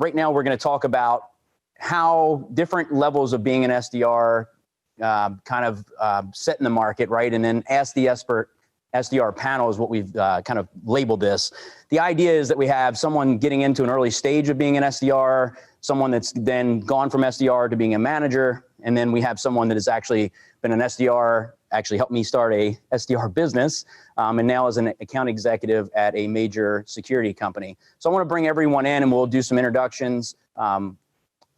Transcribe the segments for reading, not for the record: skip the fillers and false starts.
right now we're going to talk about how different levels of being an SDR set in the market, right? And then ask the expert SDR panel is what we've kind of labeled this. The idea is that we have someone getting into an early stage of being an SDR, someone that's then gone from SDR to being a manager, and then we have someone that has actually been an SDR, actually helped me start a SDR business, and now is an account executive at a major security company. So I want to bring everyone in and we'll do some introductions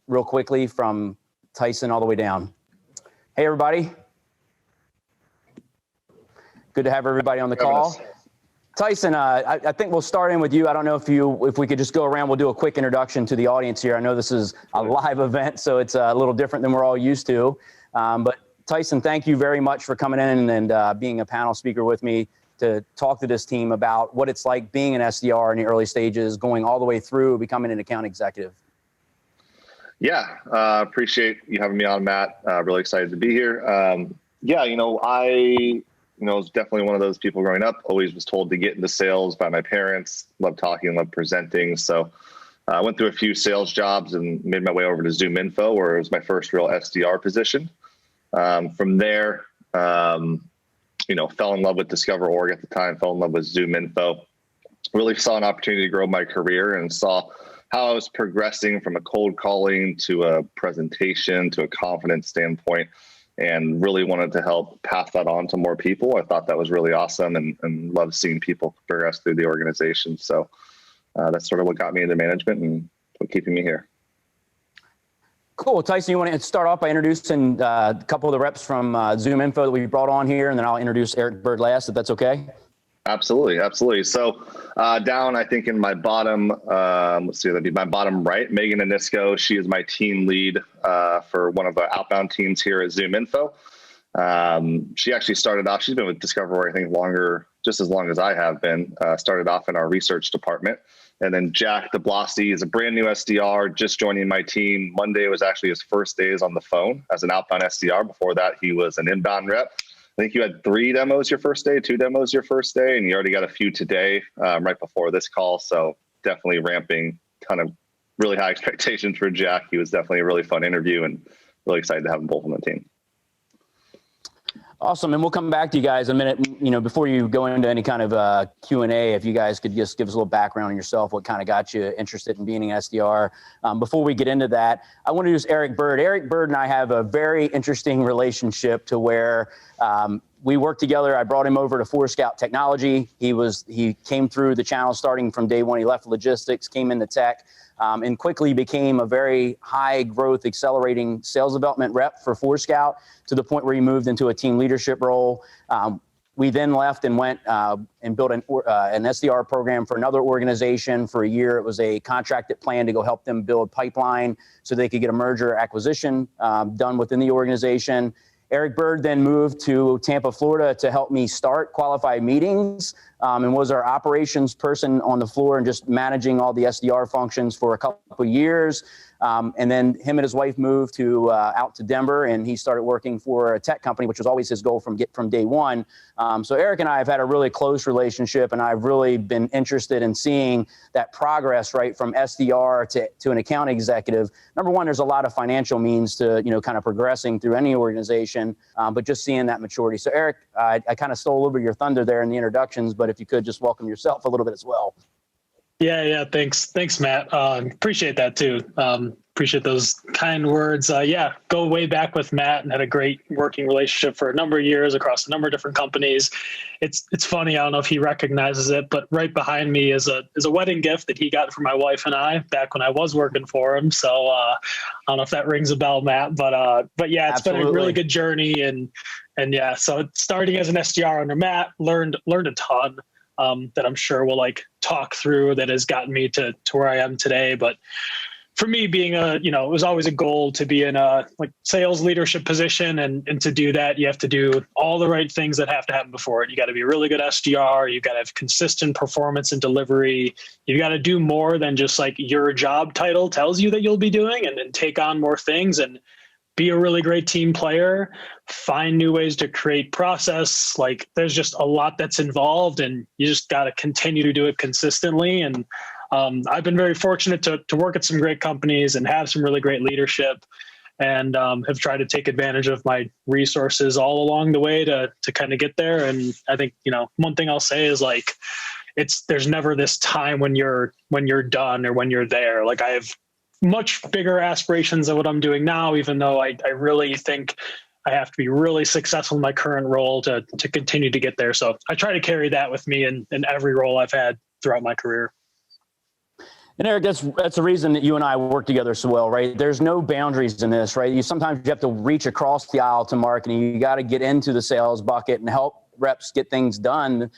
real quickly from Theisen all the way down. Hey, everybody. Good to have everybody on the call. Theisen, I think we'll start in with you. I don't know if we could just go around, we'll do a quick introduction to the audience here. I know this is a live event, so it's a little different than we're all used to. But Theisen, thank you very much for coming in and being a panel speaker with me to talk to this team about what it's like being an SDR in the early stages, going all the way through becoming an account executive. Yeah, appreciate you having me on, Matt. Really excited to be here. I was definitely one of those people growing up, always was told to get into sales by my parents, loved talking, loved presenting. So I went through a few sales jobs and made my way over to ZoomInfo, where it was my first real SDR position. From there, fell in love with Discover.org at the time, fell in love with ZoomInfo, really saw an opportunity to grow my career and saw how I was progressing from a cold calling to a presentation to a confidence standpoint, and really wanted to help pass that on to more people. I thought that was really awesome and loved seeing people progress through the organization. So that's sort of what got me into management and what keeping me here. Cool. Theisen, you want to start off by introducing a couple of the reps from ZoomInfo that we brought on here, and then I'll introduce Eric Byrd last, if that's okay? Absolutely. So down, I think in my bottom, that'd be my bottom right, Megan Anisco. She is my team lead for one of the outbound teams here at ZoomInfo. She actually started off, she's been with Discover, I think just as long as I have been, started off in our research department. And then Jack DeBlasi is a brand new SDR, just joining my team. Monday was actually his first days on the phone as an outbound SDR. Before that, he was an inbound rep. I think you had 3 demos your first day, 2 demos your first day, and you already got a few today right before this call. So definitely ramping, kind of really high expectations for Jack. He was definitely a really fun interview and really excited to have them both on the team. Awesome. And we'll come back to you guys in a minute. Before you go into any kind of Q&A, if you guys could just give us a little background on yourself, what kind of got you interested in being an SDR. Before we get into that, I want to introduce Eric Byrd. Eric Byrd and I have a very interesting relationship to where we worked together. I brought him over to Forescout Technology. He came through the channel starting from day one. He left logistics, came into tech, and quickly became a very high growth, accelerating sales development rep for Forescout, to the point where he moved into a team leadership role. We then left and went and built an SDR program for another organization for a year. It was a contracted plan to go help them build pipeline so they could get a merger acquisition done within the organization. Eric Byrd then moved to Tampa, Florida to help me start qualifiedMEETINGS and was our operations person on the floor and just managing all the SDR functions for a couple of years. And then him and his wife moved out to Denver, and he started working for a tech company, which was always his goal from day one. So Eric and I have had a really close relationship, and I've really been interested in seeing that progress, right, from SDR to an account executive. Number one, there's a lot of financial means to, kind of progressing through any organization, but just seeing that maturity. So Eric, I kind of stole a little bit of your thunder there in the introductions, but if you could just welcome yourself a little bit as well. Yeah. Thanks, Matt. Appreciate that too. Appreciate those kind words. Go way back with Matt and had a great working relationship for a number of years across a number of different companies. It's funny. I don't know if he recognizes it, but right behind me is a wedding gift that he got for my wife and I back when I was working for him. So I don't know if that rings a bell, Matt, but yeah, it's Absolutely. been a really good journey and yeah. So starting as an SDR under Matt, learned a ton. That I'm sure we'll talk through, that has gotten me to where I am today. But for me, being it was always a goal to be in a sales leadership position, and to do that, you have to do all the right things that have to happen before it. You got to be a really good SDR. You got to have consistent performance and delivery. You got to do more than just your job title tells you that you'll be doing, and then take on more things and be a really great team player, find new ways to create process. There's just a lot that's involved, and you just got to continue to do it consistently. And I've been very fortunate to work at some great companies and have some really great leadership, and have tried to take advantage of my resources all along the way to kind of get there. And I think, one thing I'll say is like, there's never this time when you're done or when you're there. Like I have much bigger aspirations than what I'm doing now, even though I really think I have to be really successful in my current role to continue to get there. So I try to carry that with me in every role I've had throughout my career. And Eric, that's the reason that you and I work together so well, right? There's no boundaries in this, right? Sometimes you have to reach across the aisle to marketing. You got to get into the sales bucket and help reps get things done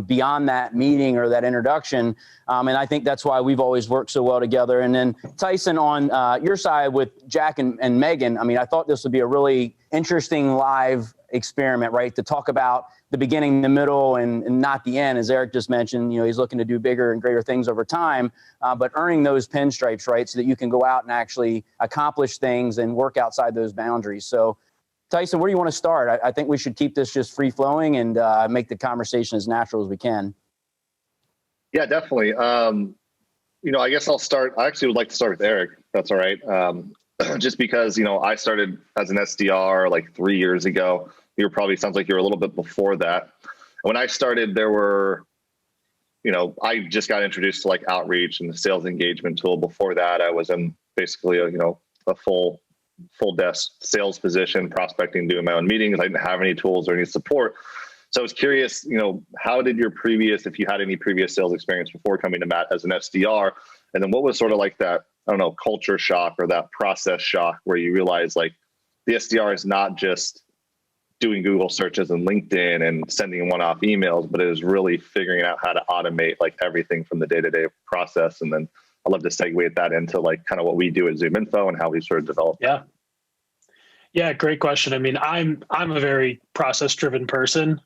beyond that meeting or that introduction. And I think that's why we've always worked so well together. And then Theisen, on your side with Jack and Megan, I mean, I thought this would be a really interesting live experiment, right? To talk about the beginning, the middle, and not the end. As Eric just mentioned, he's looking to do bigger and greater things over time, but earning those pinstripes, right? So that you can go out and actually accomplish things and work outside those boundaries. So Theisen, where do you want to start? I think we should keep this just free flowing and make the conversation as natural as we can. Yeah, definitely. I guess I'll start. I actually would like to start with Eric. If that's all right. Just because, I started as an SDR like 3 years ago. Sounds like you were a little bit before that. When I started, there were, I just got introduced to like outreach and the sales engagement tool. Before that, I was in basically a full desk sales position, prospecting, doing my own meetings. I didn't have any tools or any support. So I was curious, how did if you had any previous sales experience before coming to Matt as an SDR, and then what was sort of like that, culture shock or that process shock where you realize like the SDR is not just doing Google searches and LinkedIn and sending one-off emails, but it is really figuring out how to automate like everything from the day-to-day process. And then I'd love to segue that into like kind of what we do at ZoomInfo and how we sort of develop. Yeah, great question. I mean, I'm a very process-driven person.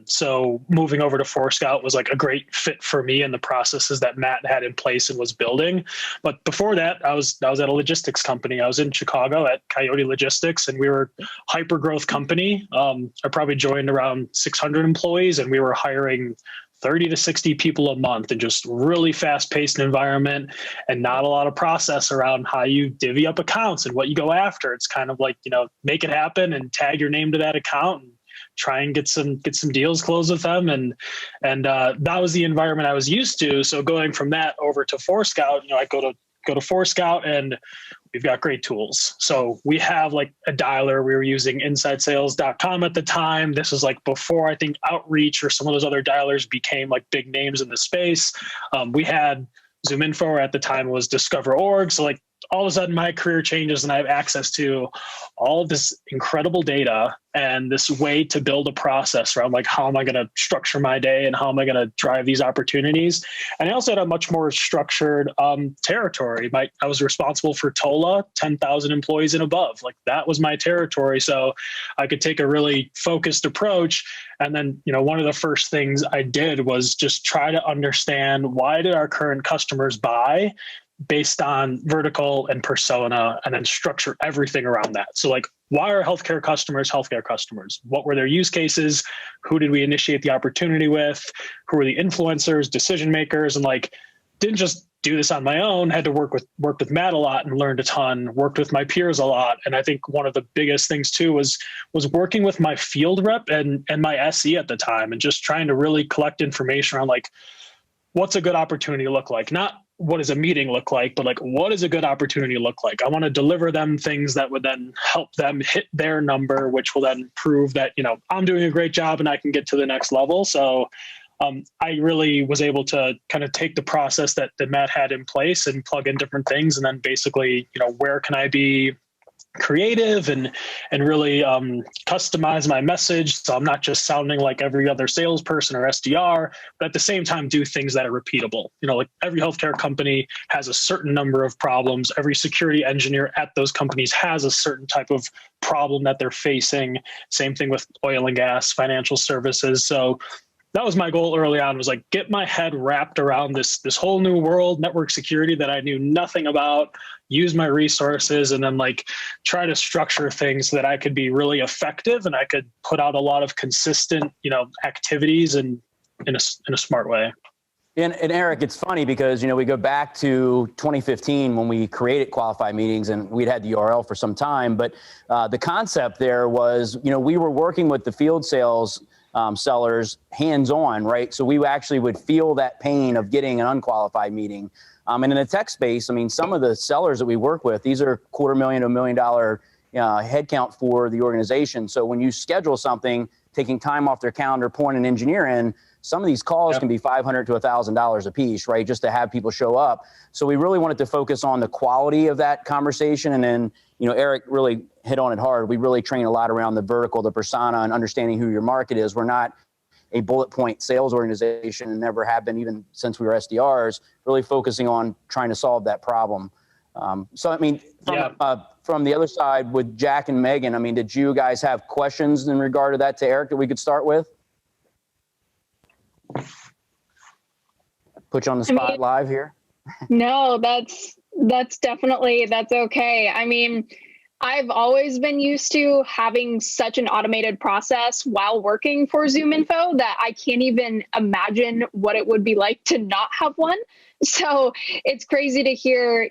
So moving over to Forescout was like a great fit for me and the processes that Matt had in place and was building. But before that, I was at a logistics company. I was in Chicago at Coyote Logistics, and we were a hyper-growth company. I probably joined around 600 employees, and we were hiring 30 to 60 people a month, and just really fast-paced environment and not a lot of process around how you divvy up accounts and what you go after. It's kind of like, make it happen and tag your name to that account and try and get some deals closed with them. And that was the environment I was used to. So going from that over to Forescout, I go to Forescout, and we've got great tools. So we have like a dialer. We were using InsideSales.com at the time. This was like before I think Outreach or some of those other dialers became like big names in the space. We had ZoomInfo at the time was Discover.org. So like all of a sudden my career changes and I have access to all of this incredible data and this way to build a process around like, how am I going to structure my day and how am I going to drive these opportunities? And I also had a much more structured territory. I was responsible for TOLA, 10,000 employees and above. Like that was my territory. So I could take a really focused approach. And then, one of the first things I did was just try to understand, why did our current customers buy based on vertical and persona, and then structure everything around that. So like, why are healthcare customers? What were their use cases? Who did we initiate the opportunity with? Who were the influencers, decision makers? And like, didn't just do this on my own, had to work with Matt a lot and learned a ton, worked with my peers a lot. And I think one of the biggest things too was working with my field rep and my SE at the time, and just trying to really collect information around like, what's a good opportunity look like? Not what does a meeting look like, but like, what does a good opportunity look like? I want to deliver them things that would then help them hit their number, which will then prove that, I'm doing a great job and I can get to the next level. So I really was able to kind of take the process that Matt had in place and plug in different things. And then basically, where can I be creative and really customize my message, so I'm not just sounding like every other salesperson or SDR, but at the same time do things that are repeatable. Like every healthcare company has a certain number of problems. Every security engineer at those companies has a certain type of problem that they're facing. Same thing with oil and gas, financial services. So that was my goal early on, was like, get my head wrapped around this whole new world, network security, that I knew nothing about, use my resources, and then like try to structure things so that I could be really effective and I could put out a lot of consistent, activities and in a smart way. And Eric, it's funny because, we go back to 2015 when we created Qualified Meetings, and we'd had the URL for some time, but the concept there was, we were working with the field sales sellers hands-on, right? So we actually would feel that pain of getting an unqualified meeting. And in the tech space, some of the sellers that we work with, these are $250,000 to $1 million headcount for the organization. So when you schedule something, taking time off their calendar, pulling an engineer in, some of these calls can be $500 to $1,000 a piece, right? Just to have people show up. So we really wanted to focus on the quality of that conversation. And then, Eric really hit on it hard. We really train a lot around the vertical, the persona, and understanding who your market is. We're not a bullet point sales organization and never have been even since we were SDRs, really focusing on trying to solve that problem. From the other side with Jack and Megan, did you guys have questions in regard to that to Eric that we could start with? Put you on the spot live here. No, that's okay. I've always been used to having such an automated process while working for ZoomInfo that I can't even imagine what it would be like to not have one. So it's crazy to hear,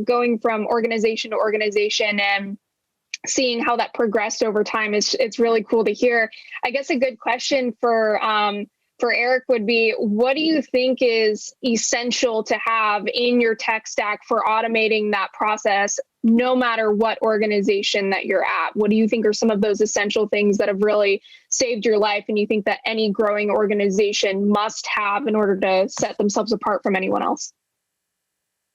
going from organization to organization and seeing how that progressed over time. It's really cool to hear. I guess a good question for Eric would be, what do you think is essential to have in your tech stack for automating that process, no matter what organization that you're at? What do you think are some of those essential things that have really saved your life and you think that any growing organization must have in order to set themselves apart from anyone else?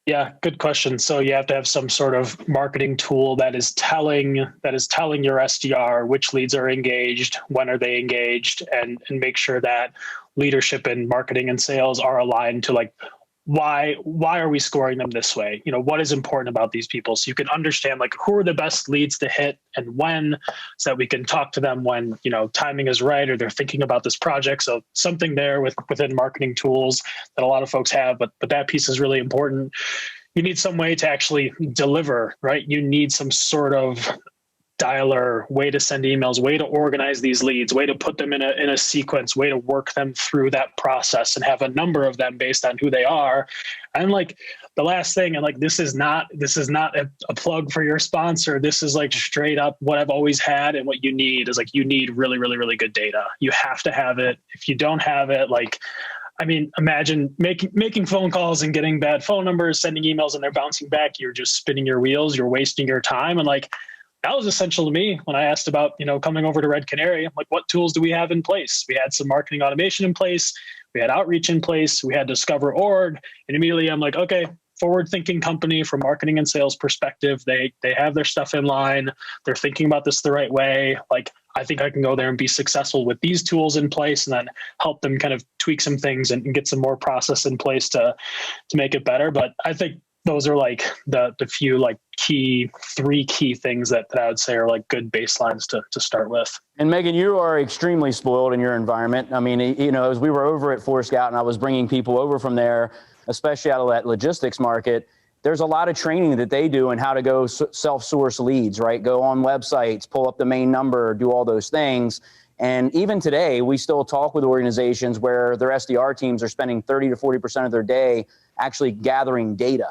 Yeah, good question. So you have to have some sort of marketing tool that is telling your SDR which leads are engaged, when are they engaged, and make sure that leadership in marketing and sales are aligned to why are we scoring them this way? What is important about these people? So you can understand who are the best leads to hit and when, so that we can talk to them when, timing is right or they're thinking about this project. So something there within marketing tools that a lot of folks have, but that piece is really important. You need some way to actually deliver, right? You need some sort of dialer, way to send emails, way to organize these leads, way to put them in a sequence, way to work them through that process and have a number of them based on who they are. And the last thing, and this is not a plug for your sponsor. This is straight up what I've always had. And what you need is you need really, really, really good data. You have to have it. If you don't have it, imagine making phone calls and getting bad phone numbers, sending emails and they're bouncing back. You're just spinning your wheels. You're wasting your time. And that was essential to me when I asked about, coming over to Red Canary. I'm what tools do we have in place? We had some marketing automation in place. We had outreach in place. We had Discover Org. And immediately I'm okay, forward-thinking company from marketing and sales perspective. They have their stuff in line. They're thinking about this the right way. I think I can go there and be successful with these tools in place and then help them kind of tweak some things and get some more process in place to make it better. But I think those are the few three key things that I would say are good baselines to start with. And Megan, you are extremely spoiled in your environment. As we were over at Scout and I was bringing people over from there, especially out of that logistics market, there's a lot of training that they do in how to go self-source leads, right? Go on websites, pull up the main number, do all those things. And even today, we still talk with organizations where their SDR teams are spending 30 to 40% of their day actually gathering data.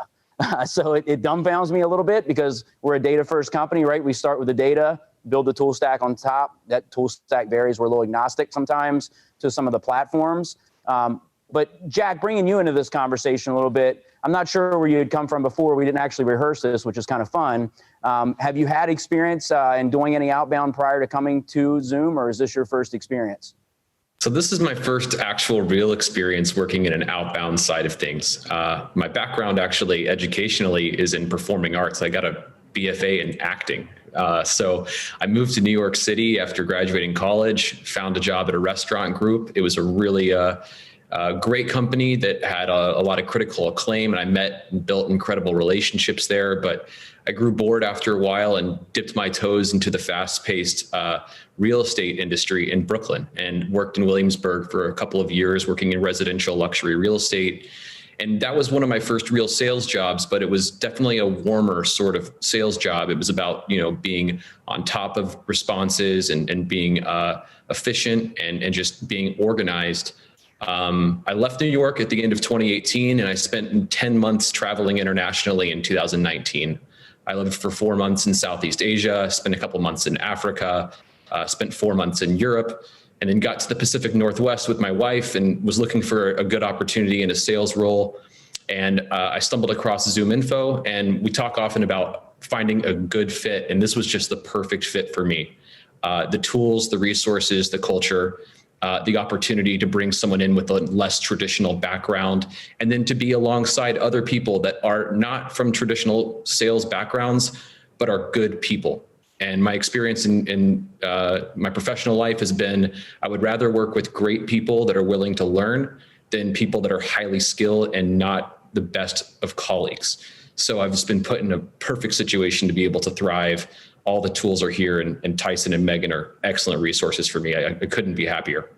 So it dumbfounds me a little bit because we're a data first company, right? We start with the data, build the tool stack on top. That tool stack varies. We're a little agnostic sometimes to some of the platforms. But Jack, bringing you into this conversation a little bit, I'm not sure where you had come from before. We didn't actually rehearse this, which is kind of fun. Have you had experience in doing any outbound prior to coming to Zoom, or is this your first experience? So this is my first actual real experience working in an outbound side of things. My background actually educationally is in performing arts. I got a BFA in acting. So I moved to New York City after graduating college, found a job at a restaurant group. It was a really great company that had a lot of critical acclaim, and I met and built incredible relationships there. But I grew bored after a while and dipped my toes into the fast-paced real estate industry in Brooklyn and worked in Williamsburg for a couple of years working in residential luxury real estate. And that was one of my first real sales jobs, but it was definitely a warmer sort of sales job. It was about, being on top of responses and being efficient and just being organized. I left New York at the end of 2018, and I spent 10 months traveling internationally in 2019. I lived for 4 months in Southeast Asia, spent a couple months in Africa, spent 4 months in Europe, and then got to the Pacific Northwest with my wife and was looking for a good opportunity in a sales role. And I stumbled across ZoomInfo, and we talk often about finding a good fit, and this was just the perfect fit for me. The tools, the resources, the culture, the opportunity to bring someone in with a less traditional background, and then to be alongside other people that are not from traditional sales backgrounds, but are good people. And my experience in my professional life has been, I would rather work with great people that are willing to learn than people that are highly skilled and not the best of colleagues. So I've just been put in a perfect situation to be able to thrive. All the tools are here, and Theisen and Megan are excellent resources for me. I couldn't be happier.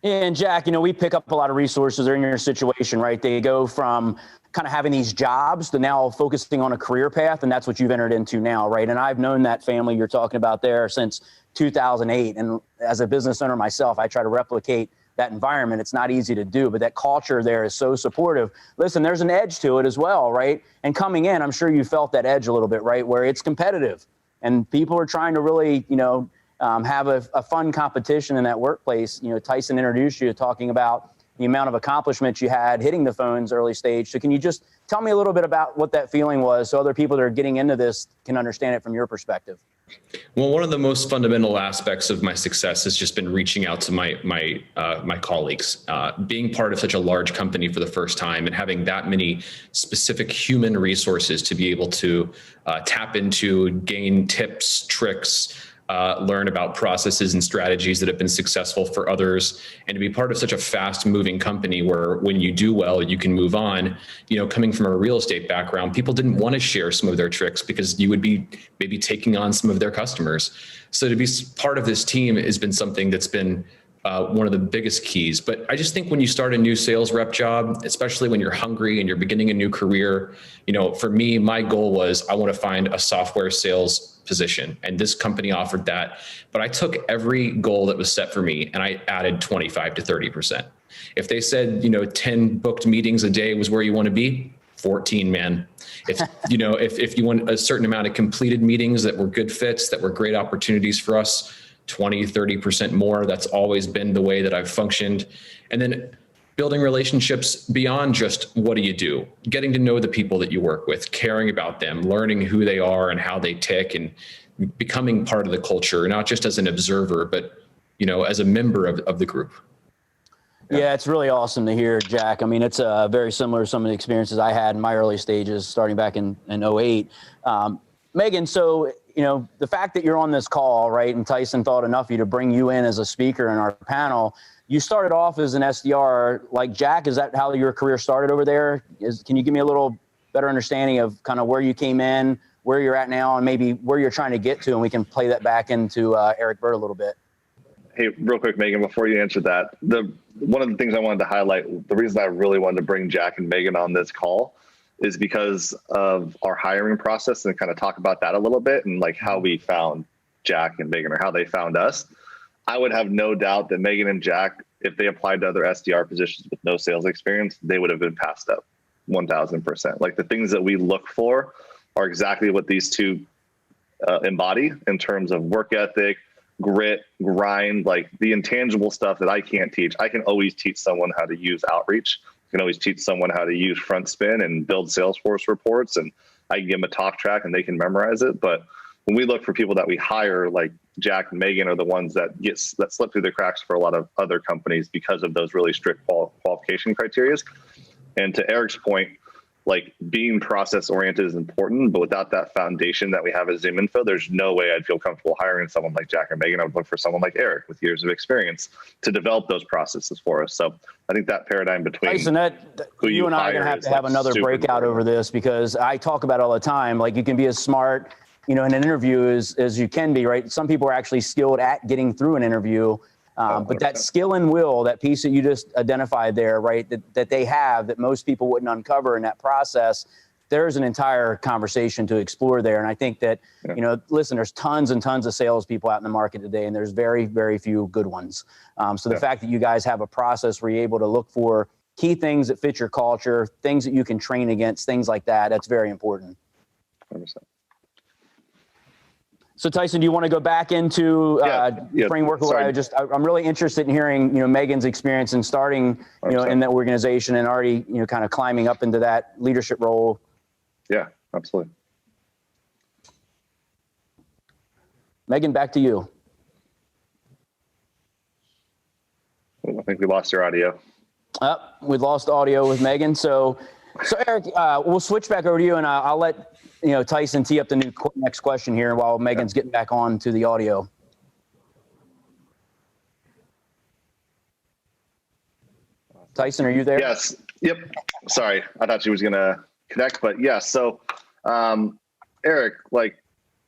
And Jack, we pick up a lot of resources that are in your situation, right? They go from kind of having these jobs to now focusing on a career path, and that's what you've entered into now, right? And I've known that family you're talking about there since 2008. And as a business owner myself, I try to replicate that environment. It's not easy to do, but that culture there is so supportive. Listen, there's an edge to it as well, right? And coming in, I'm sure you felt that edge a little bit, right? Where it's competitive and people are trying to really, have a fun competition in that workplace. Theisen introduced you talking about the amount of accomplishments you had hitting the phones early stage. So can you just tell me a little bit about what that feeling was so other people that are getting into this can understand it from your perspective? Well, one of the most fundamental aspects of my success has just been reaching out to my colleagues, being part of such a large company for the first time and having that many specific human resources to be able to tap into, gain tips, tricks, learn about processes and strategies that have been successful for others, and to be part of such a fast moving company where when you do well, you can move on. Coming from a real estate background, people didn't want to share some of their tricks because you would be maybe taking on some of their customers. So to be part of this team has been something that's been one of the biggest keys. But I just think when you start a new sales rep job, especially when you're hungry and you're beginning a new career, for me, my goal was I want to find a software sales position. And this company offered that. But I took every goal that was set for me and I added 25 to 30%. If they said, 10 booked meetings a day was where you want to be, 14, man. If, if you want a certain amount of completed meetings that were good fits, that were great opportunities for us, 20, 30% more. That's always been the way that I've functioned. And then building relationships beyond just what do you do, getting to know the people that you work with, caring about them, learning who they are and how they tick, and becoming part of the culture, not just as an observer, but, as a member of the group. Yeah, it's really awesome to hear, Jack. I mean, it's very similar to some of the experiences I had in my early stages, starting back in 08. Megan, so, the fact that you're on this call, right, and Theisen thought enough of you to bring you in as a speaker in our panel, you started off as an SDR like Jack. Is that how your career started over there? Can you give me a little better understanding of kind of where you came in, where you're at now, and maybe where you're trying to get to, and we can play that back into Eric Byrd a little bit? Hey, real quick, Megan, before you answer that, one of the things I wanted to highlight, the reason I really wanted to bring Jack and Megan on this call is because of our hiring process, and kind of talk about that a little bit and like how we found Jack and Megan, or how they found us. I would have no doubt that Megan and Jack, if they applied to other SDR positions with no sales experience, they would have been passed up 1000%. Like the things that we look for are exactly what these two embody in terms of work ethic, grit, grind, like the intangible stuff that I can't teach. I can always teach someone how to use outreach. I can always teach someone how to use front spin and build Salesforce reports, and I can give them a talk track and they can memorize it. But when we look for people that we hire, like Jack and Megan are the ones that slip through the cracks for a lot of other companies because of those really strict qualification criteria. And to Eric's point, like being process oriented is important, but without that foundation that we have at ZoomInfo, there's no way I'd feel comfortable hiring someone like Jack or Megan. I would look for someone like Eric with years of experience to develop those processes for us. So I think that paradigm between Tyson, who you and I are going to have another breakout over this, because I talk about it all the time. Like you can be as smart, in an interview as you can be, right? Some people are actually skilled at getting through an interview. But that skill and will, that piece that you just identified there, right, that they have, that most people wouldn't uncover in that process, there's an entire conversation to explore there. And I think that, you know, listen, there's tons and tons of salespeople out in the market today, and there's very, very few good ones. So the fact that you guys have a process where you're able to look for key things that fit your culture, things that you can train against, things like that, that's very important. 100%. So Theisen, do you want to go back into framework? I'm really interested in hearing, you know, Megan's experience in starting, you know, in that organization and already, you know, kind of climbing up into that leadership role. Yeah, absolutely. Megan, back to you. I think we lost your audio. We lost audio with Megan. So Eric, we'll switch back over to you, and I'll let, you know, Theisen tee up the next question here while Megan's getting back on to the audio. Theisen, are you there? Yes. Yep. Sorry, I thought she was going to connect, but yeah. So, Eric, like,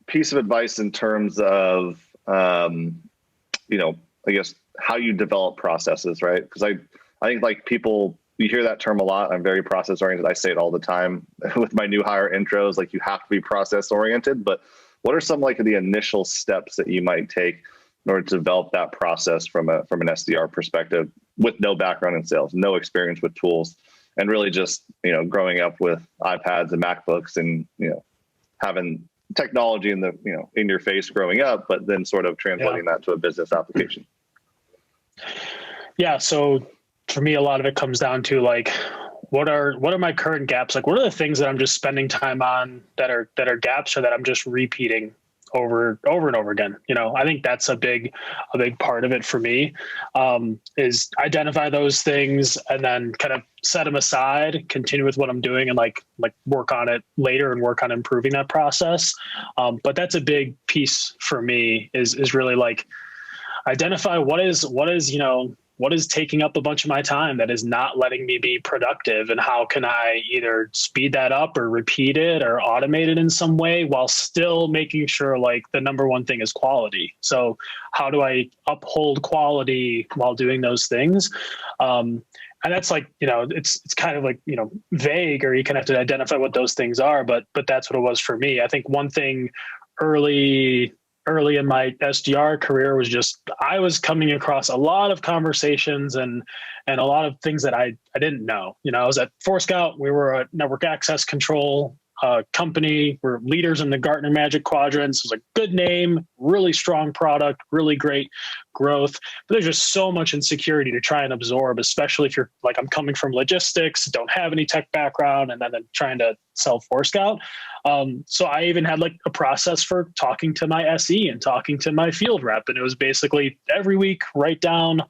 piece of advice in terms of, you know, I guess how you develop processes, right? Because I think like people, you hear that term a lot. I'm very process oriented. I say it all the time with my new hire intros, like you have to be process oriented, but what are some like the initial steps that you might take in order to develop that process from an SDR perspective with no background in sales, no experience with tools, and really just, you know, growing up with iPads and MacBooks and, you know, having technology in the, you know, in your face growing up, but then sort of translating that to a business application? Yeah. So for me, a lot of it comes down to like, what are my current gaps? Like, what are the things that I'm just spending time on that are gaps, or that I'm just repeating over and over again? You know, I think that's a big part of it for me, is identify those things and then kind of set them aside, continue with what I'm doing, and like work on it later and work on improving that process. But that's a big piece for me is really like identify what is, you know, what is taking up a bunch of my time that is not letting me be productive, and how can I either speed that up or repeat it or automate it in some way while still making sure like the number one thing is quality. So how do I uphold quality while doing those things? And that's like, you know, it's kind of like, you know, vague, or you can have to identify what those things are, but that's what it was for me. I think one thing early in my SDR career was just, I was coming across a lot of conversations and a lot of things that I didn't know. You know, I was at Forescout. We were a network access control company. We're leaders in the Gartner Magic Quadrants. It was a good name, really strong product, really great growth. But there's just so much insecurity to try and absorb, especially if you're like, I'm coming from logistics, don't have any tech background, and then trying to sell Forescout. So I even had like a process for talking to my SE and talking to my field rep. And it was basically every week, write down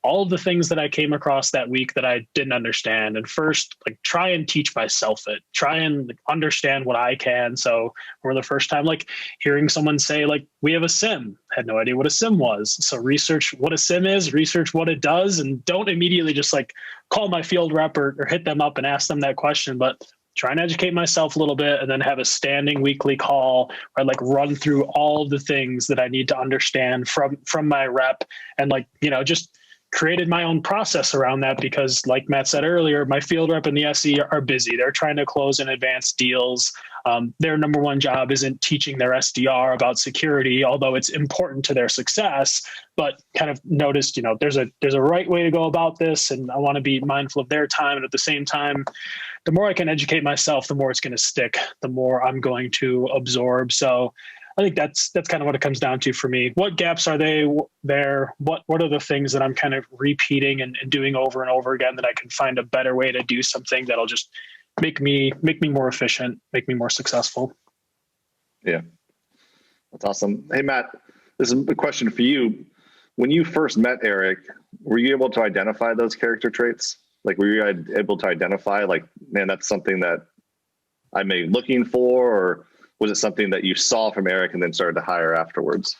all of the things that I came across that week that I didn't understand. And first, like, try and teach myself it, try and understand what I can. So for the first time, like hearing someone say like, we have a SIM, had no idea what a SIM was. So research what a SIM is, research what it does, and don't immediately just like call my field rep or hit them up and ask them that question, but try and educate myself a little bit, and then have a standing weekly call where I like run through all of the things that I need to understand from my rep, and like, you know, just created my own process around that, because like Matt said earlier, my field rep and the SE are busy. They're trying to close and advance deals. Their number one job isn't teaching their SDR about security, although it's important to their success, but kind of noticed, you know, there's a right way to go about this, and I want to be mindful of their time. And at the same time, the more I can educate myself, the more it's going to stick, the more I'm going to absorb. So I think that's kind of what it comes down to for me. What gaps are there? What are the things that I'm kind of repeating and doing over and over again that I can find a better way to do something that'll just make me more efficient, make me more successful? Yeah, that's awesome. Hey, Matt, this is a question for you. When you first met Eric, were you able to identify those character traits? Like, were you able to identify like, man, that's something that I may be looking for, or was it something that you saw from Eric and then started to hire afterwards?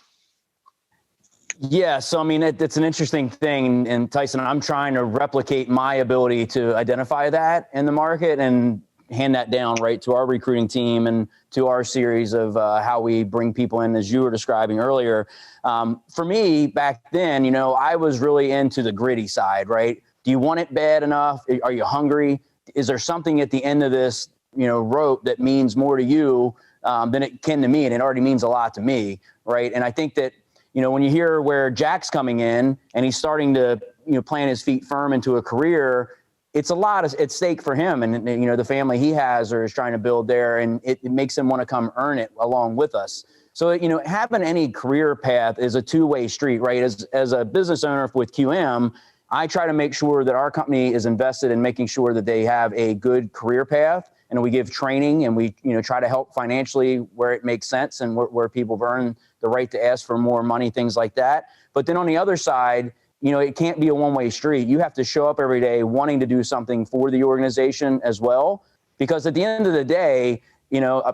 Yeah, so I mean, it's an interesting thing. And Theisen, I'm trying to replicate my ability to identify that in the market and hand that down right to our recruiting team and to our series of how we bring people in, as you were describing earlier. For me, back then, you know, I was really into the gritty side, right? Do you want it bad enough? Are you hungry? Is there something at the end of this wrote that means more to you than it can to me, and it already means a lot to me, right? And I think that when you hear where Jack's coming in and he's starting to plant his feet firm into a career, it's a lot at stake for him and the family he has or is trying to build there, and it makes him want to come earn it along with us. So having any career path is a two-way street, right? As a business owner with QM, I try to make sure that our company is invested in making sure that they have a good career path, and we give training, and we try to help financially where it makes sense and where people have earned the right to ask for more money, things like that. But then on the other side, it can't be a one-way street. You have to show up every day wanting to do something for the organization as well, because at the end of the day,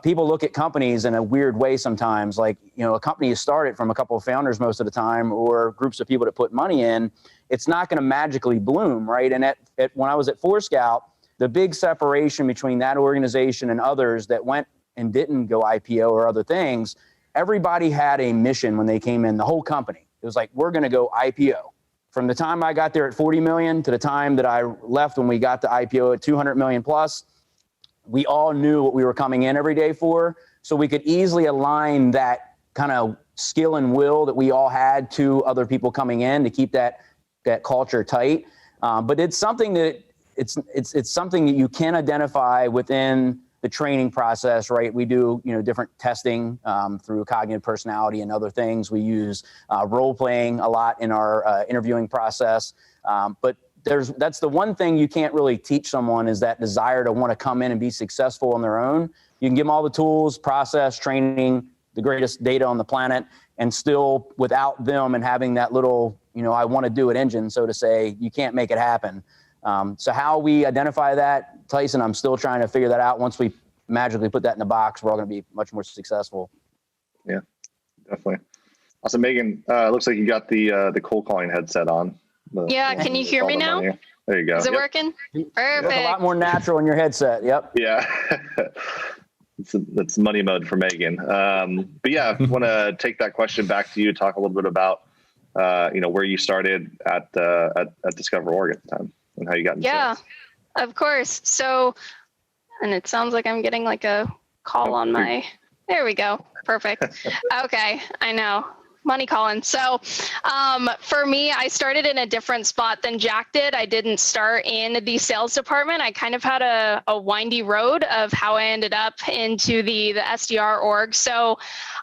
people look at companies in a weird way sometimes. Like, a company is started from a couple of founders most of the time, or groups of people that put money in. It's not going to magically bloom, right? And when I was at Forescout, the big separation between that organization and others that went and didn't go IPO or other things, everybody had a mission when they came in, the whole company. It was like, we're going to go IPO. From the time I got there at 40 million to the time that I left when we got to IPO at 200 million plus, we all knew what we were coming in every day for. So we could easily align that kind of skill and will that we all had to other people coming in to keep that culture tight. But it's something that it's something that you can identify within the training process, right? We do, different testing through cognitive personality and other things. We use role playing a lot in our interviewing process. But that's the one thing you can't really teach someone, is that desire to want to come in and be successful on their own. You can give them all the tools, process, training, the greatest data on the planet, and still without them and having that little, I want to do it engine, so to say, you can't make it happen. So how we identify that, Tyson, I'm still trying to figure that out. Once we magically put that in the box, we're all going to be much more successful. Yeah, definitely. Also, Megan, looks like you got the cold calling headset on. Yeah, can you hear me now? There you go. Is it working? Perfect. It's a lot more natural in your headset. Yep. Yeah. That's money mode for Megan. But yeah, I want to take that question back to you, talk a little bit about, where you started at Discover.org at the time and how you got into sales. Of course. So, and it sounds like I'm getting like a call on my, there we go. Perfect. Okay. I know. Money calling. So for me, I started in a different spot than Jack did. I didn't start in the sales department. I kind of had a windy road of how I ended up into the SDR org. So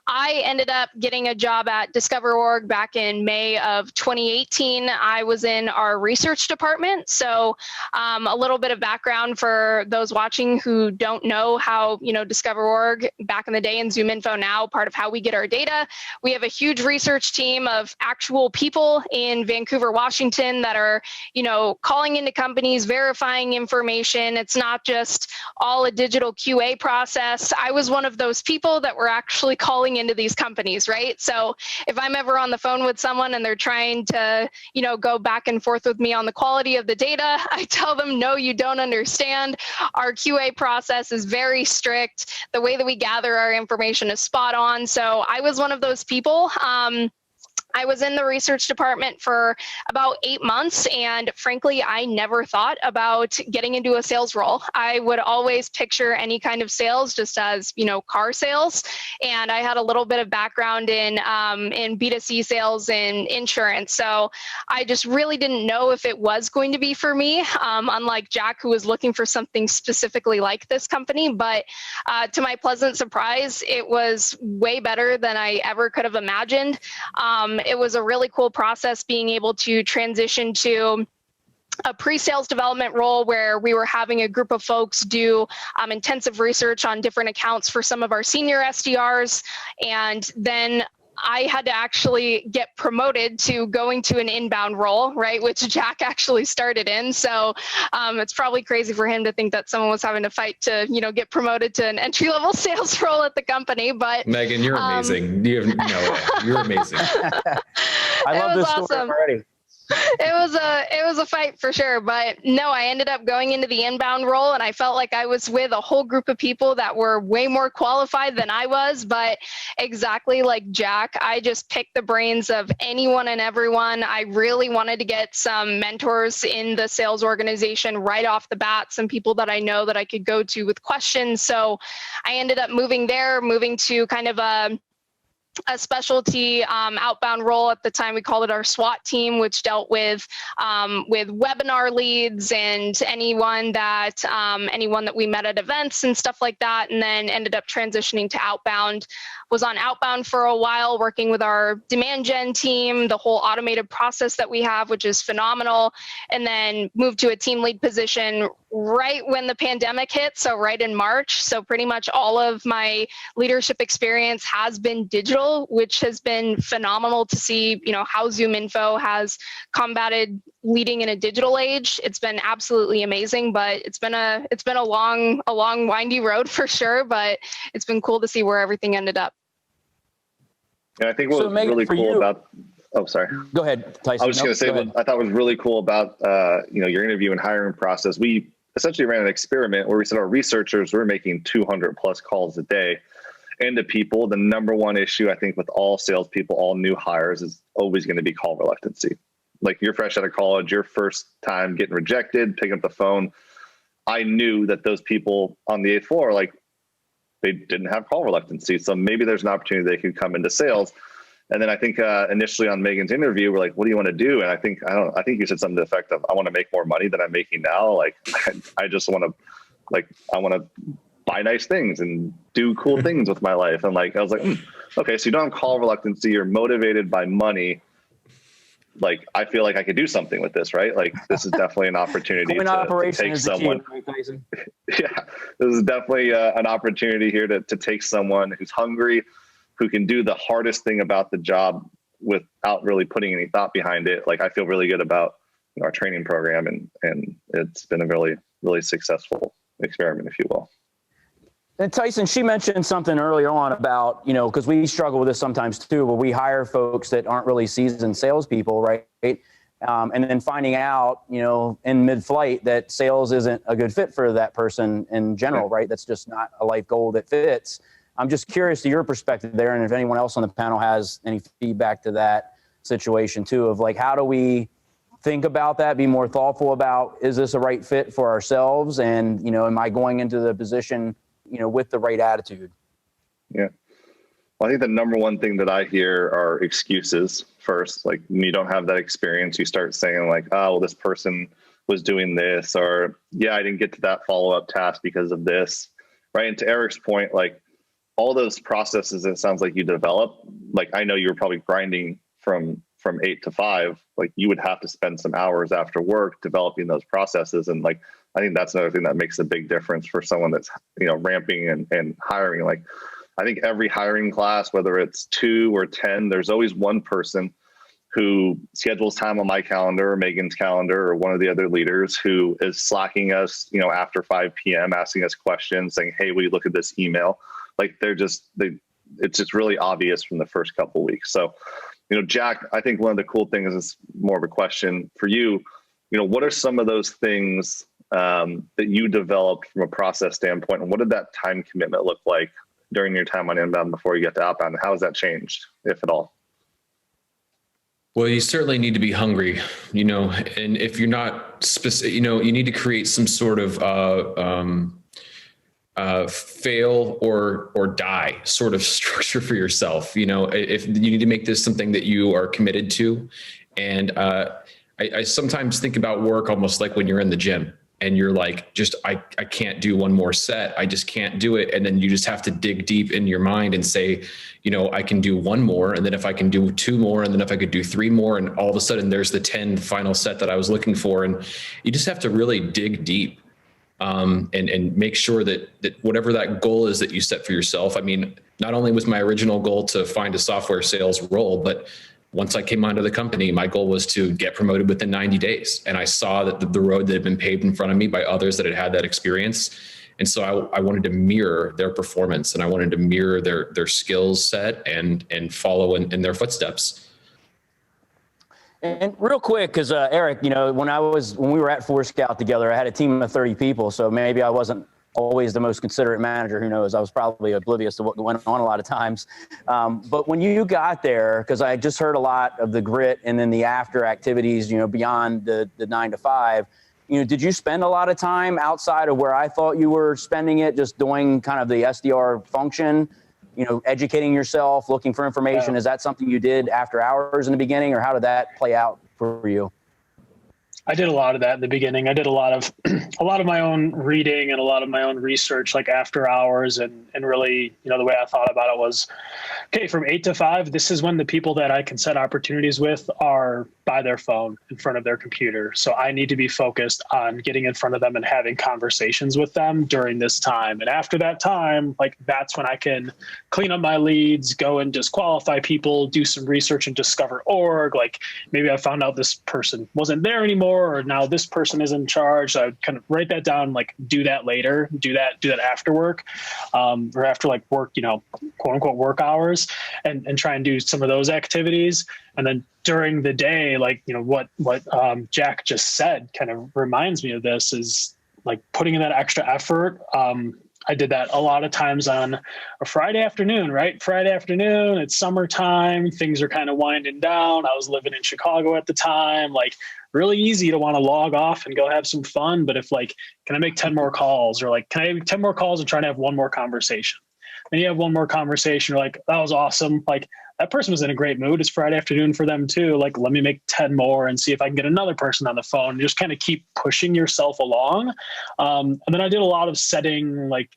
I ended up getting a job at Discover.org back in May of 2018. I was in our research department. So a little bit of background for those watching who don't know how, Discover.org back in the day and ZoomInfo now, part of how we get our data. We have a huge research team of actual people in Vancouver, Washington that are, calling into companies, verifying information. It's not just all a digital QA process. I was one of those people that were actually calling into these companies, right? So if I'm ever on the phone with someone and they're trying to, go back and forth with me on the quality of the data, I tell them, no, you don't understand. Our QA process is very strict. The way that we gather our information is spot on. So I was one of those people. I was in the research department for about 8 months, and frankly, I never thought about getting into a sales role. I would always picture any kind of sales just as, car sales, and I had a little bit of background in B2C sales and insurance, so I just really didn't know if it was going to be for me, unlike Jack, who was looking for something specifically like this company, but to my pleasant surprise, it was way better than I ever could have imagined. It was a really cool process being able to transition to a pre-sales development role where we were having a group of folks do intensive research on different accounts for some of our senior SDRs. And then I had to actually get promoted to going to an inbound role, right, which Jack actually started in. So it's probably crazy for him to think that someone was having to fight to, get promoted to an entry-level sales role at the company. But Megan, you're amazing. You have no way. You're amazing. I love this story already. It was a fight for sure, but no, I ended up going into the inbound role, and I felt like I was with a whole group of people that were way more qualified than I was. But exactly like Jack, I just picked the brains of anyone and everyone. I really wanted to get some mentors in the sales organization right off the bat, some people that I know that I could go to with questions. So I ended up moving to kind of a specialty outbound role. At the time, we called it our SWAT team, which dealt with webinar leads and anyone that we met at events and stuff like that, and then ended up transitioning to outbound. Was on outbound for a while, working with our demand gen team, the whole automated process that we have, which is phenomenal, and then moved to a team lead position right when the pandemic hit, so right in March. So pretty much all of my leadership experience has been digital, which has been phenomenal to see, how ZoomInfo has combated leading in a digital age. It's been absolutely amazing, but it's been a long windy road for sure, but it's been cool to see where everything ended up. And I think what was really cool about, oh, sorry. Go ahead, Tyson. I was just going to say what I thought was really cool about, your interview and hiring process. We essentially ran an experiment where we said our researchers were making 200 plus calls a day. And to people, the number one issue, I think, with all salespeople, all new hires is always going to be call reluctancy. Like, you're fresh out of college, your first time getting rejected, picking up the phone. I knew that those people on the 8th floor, they didn't have call reluctancy. So maybe there's an opportunity they could come into sales. And then I think initially on Megan's interview, we're like, what do you want to do? And I think you said something to the effect of, I want to make more money than I'm making now. Like, I just want to, I want to buy nice things and do cool things with my life. And I was like, okay, so you don't have call reluctancy. You're motivated by money. I feel like I could do something with this, right? This is definitely an opportunity to take someone. Yeah, this is definitely an opportunity here to take someone who's hungry, who can do the hardest thing about the job without really putting any thought behind it. I feel really good about our training program, and it's been a really, really successful experiment, if you will. And Tyson, she mentioned something earlier on about, because we struggle with this sometimes too, but we hire folks that aren't really seasoned salespeople, right? And then finding out, in mid-flight that sales isn't a good fit for that person in general, right? That's just not a life goal that fits. I'm just curious to your perspective there, and if anyone else on the panel has any feedback to that situation too, of how do we think about that, be more thoughtful about, is this a right fit for ourselves? And, am I going into the position, with the right attitude? Yeah. Well, I think the number one thing that I hear are excuses first. When you don't have that experience, you start saying oh, well, this person was doing this, or yeah, I didn't get to that follow-up task because of this, right? And to Eric's point, all those processes, it sounds like you develop, I know you were probably grinding from 8 to 5, you would have to spend some hours after work developing those processes. And I think that's another thing that makes a big difference for someone that's, ramping and hiring. I think every hiring class, whether it's 2 or 10, there's always one person who schedules time on my calendar or Megan's calendar or one of the other leaders who is slacking us, after 5 p.m., asking us questions, saying, hey, will you look at this email? It's just really obvious from the first couple of weeks. So, Jack, I think one of the cool things is more of a question for you. What are some of those things that you developed from a process standpoint, and what did that time commitment look like during your time on inbound before you get to outbound? How has that changed, if at all? Well, you certainly need to be hungry, and if you're not specific, you need to create some sort of fail or die sort of structure for yourself. If you need to make this something that you are committed to. And I sometimes think about work almost like when you're in the gym and you're I can't do one more set. I just can't do it. And then you just have to dig deep in your mind and say, I can do one more. And then if I can do 2 more, and then if I could do 3 more, and all of a sudden there's the 10 final set that I was looking for. And you just have to really dig deep. And make sure that whatever that goal is that you set for yourself. I mean, not only was my original goal to find a software sales role, but once I came onto the company, my goal was to get promoted within 90 days. And I saw that the road that had been paved in front of me by others that had that experience. And so I wanted to mirror their performance, and I wanted to mirror their skills set and follow in their footsteps. And real quick, because Eric, you know, when we were at Force Scout together, I had a team of 30 people, so maybe I wasn't always the most considerate manager. Who knows? I was probably oblivious to what went on a lot of times. But when you got there, because I just heard a lot of the grit and then the after activities, you know, beyond the 9 to 5. You know, did you spend a lot of time outside of where I thought you were spending it, just doing kind of the SDR function? You know, educating yourself, looking for information. Is that something you did after hours in the beginning, or how did that play out for you? I did a lot of that in the beginning. I did a lot of my own reading and a lot of my own research, like after hours, and really, you know, the way I thought about it was, okay, from 8 to 5, this is when the people that I can set opportunities with are by their phone in front of their computer. So I need to be focused on getting in front of them and having conversations with them during this time. And after that time, like that's when I can clean up my leads, go and disqualify people, do some research and discover org. Like maybe I found out this person wasn't there anymore, or now this person is in charge. So I would kind of write that down, like do that later, do that after work, or after like work, you know, quote unquote work hours, and try and do some of those activities. And then during the day, like, you know, what Jack just said kind of reminds me of this, is like putting in that extra effort. I did that a lot of times on a Friday afternoon, right? Friday afternoon, it's summertime, things are kind of winding down. I was living in Chicago at the time, like really easy to want to log off and go have some fun. But if like, can I make 10 more calls, or like, can I make 10 more calls and try to have one more conversation? Then you have one more conversation, you're like, that was awesome. Like that person was in a great mood. It's Friday afternoon for them too. Like, let me make 10 more and see if I can get another person on the phone, and just kind of keep pushing yourself along. And then I did a lot of setting like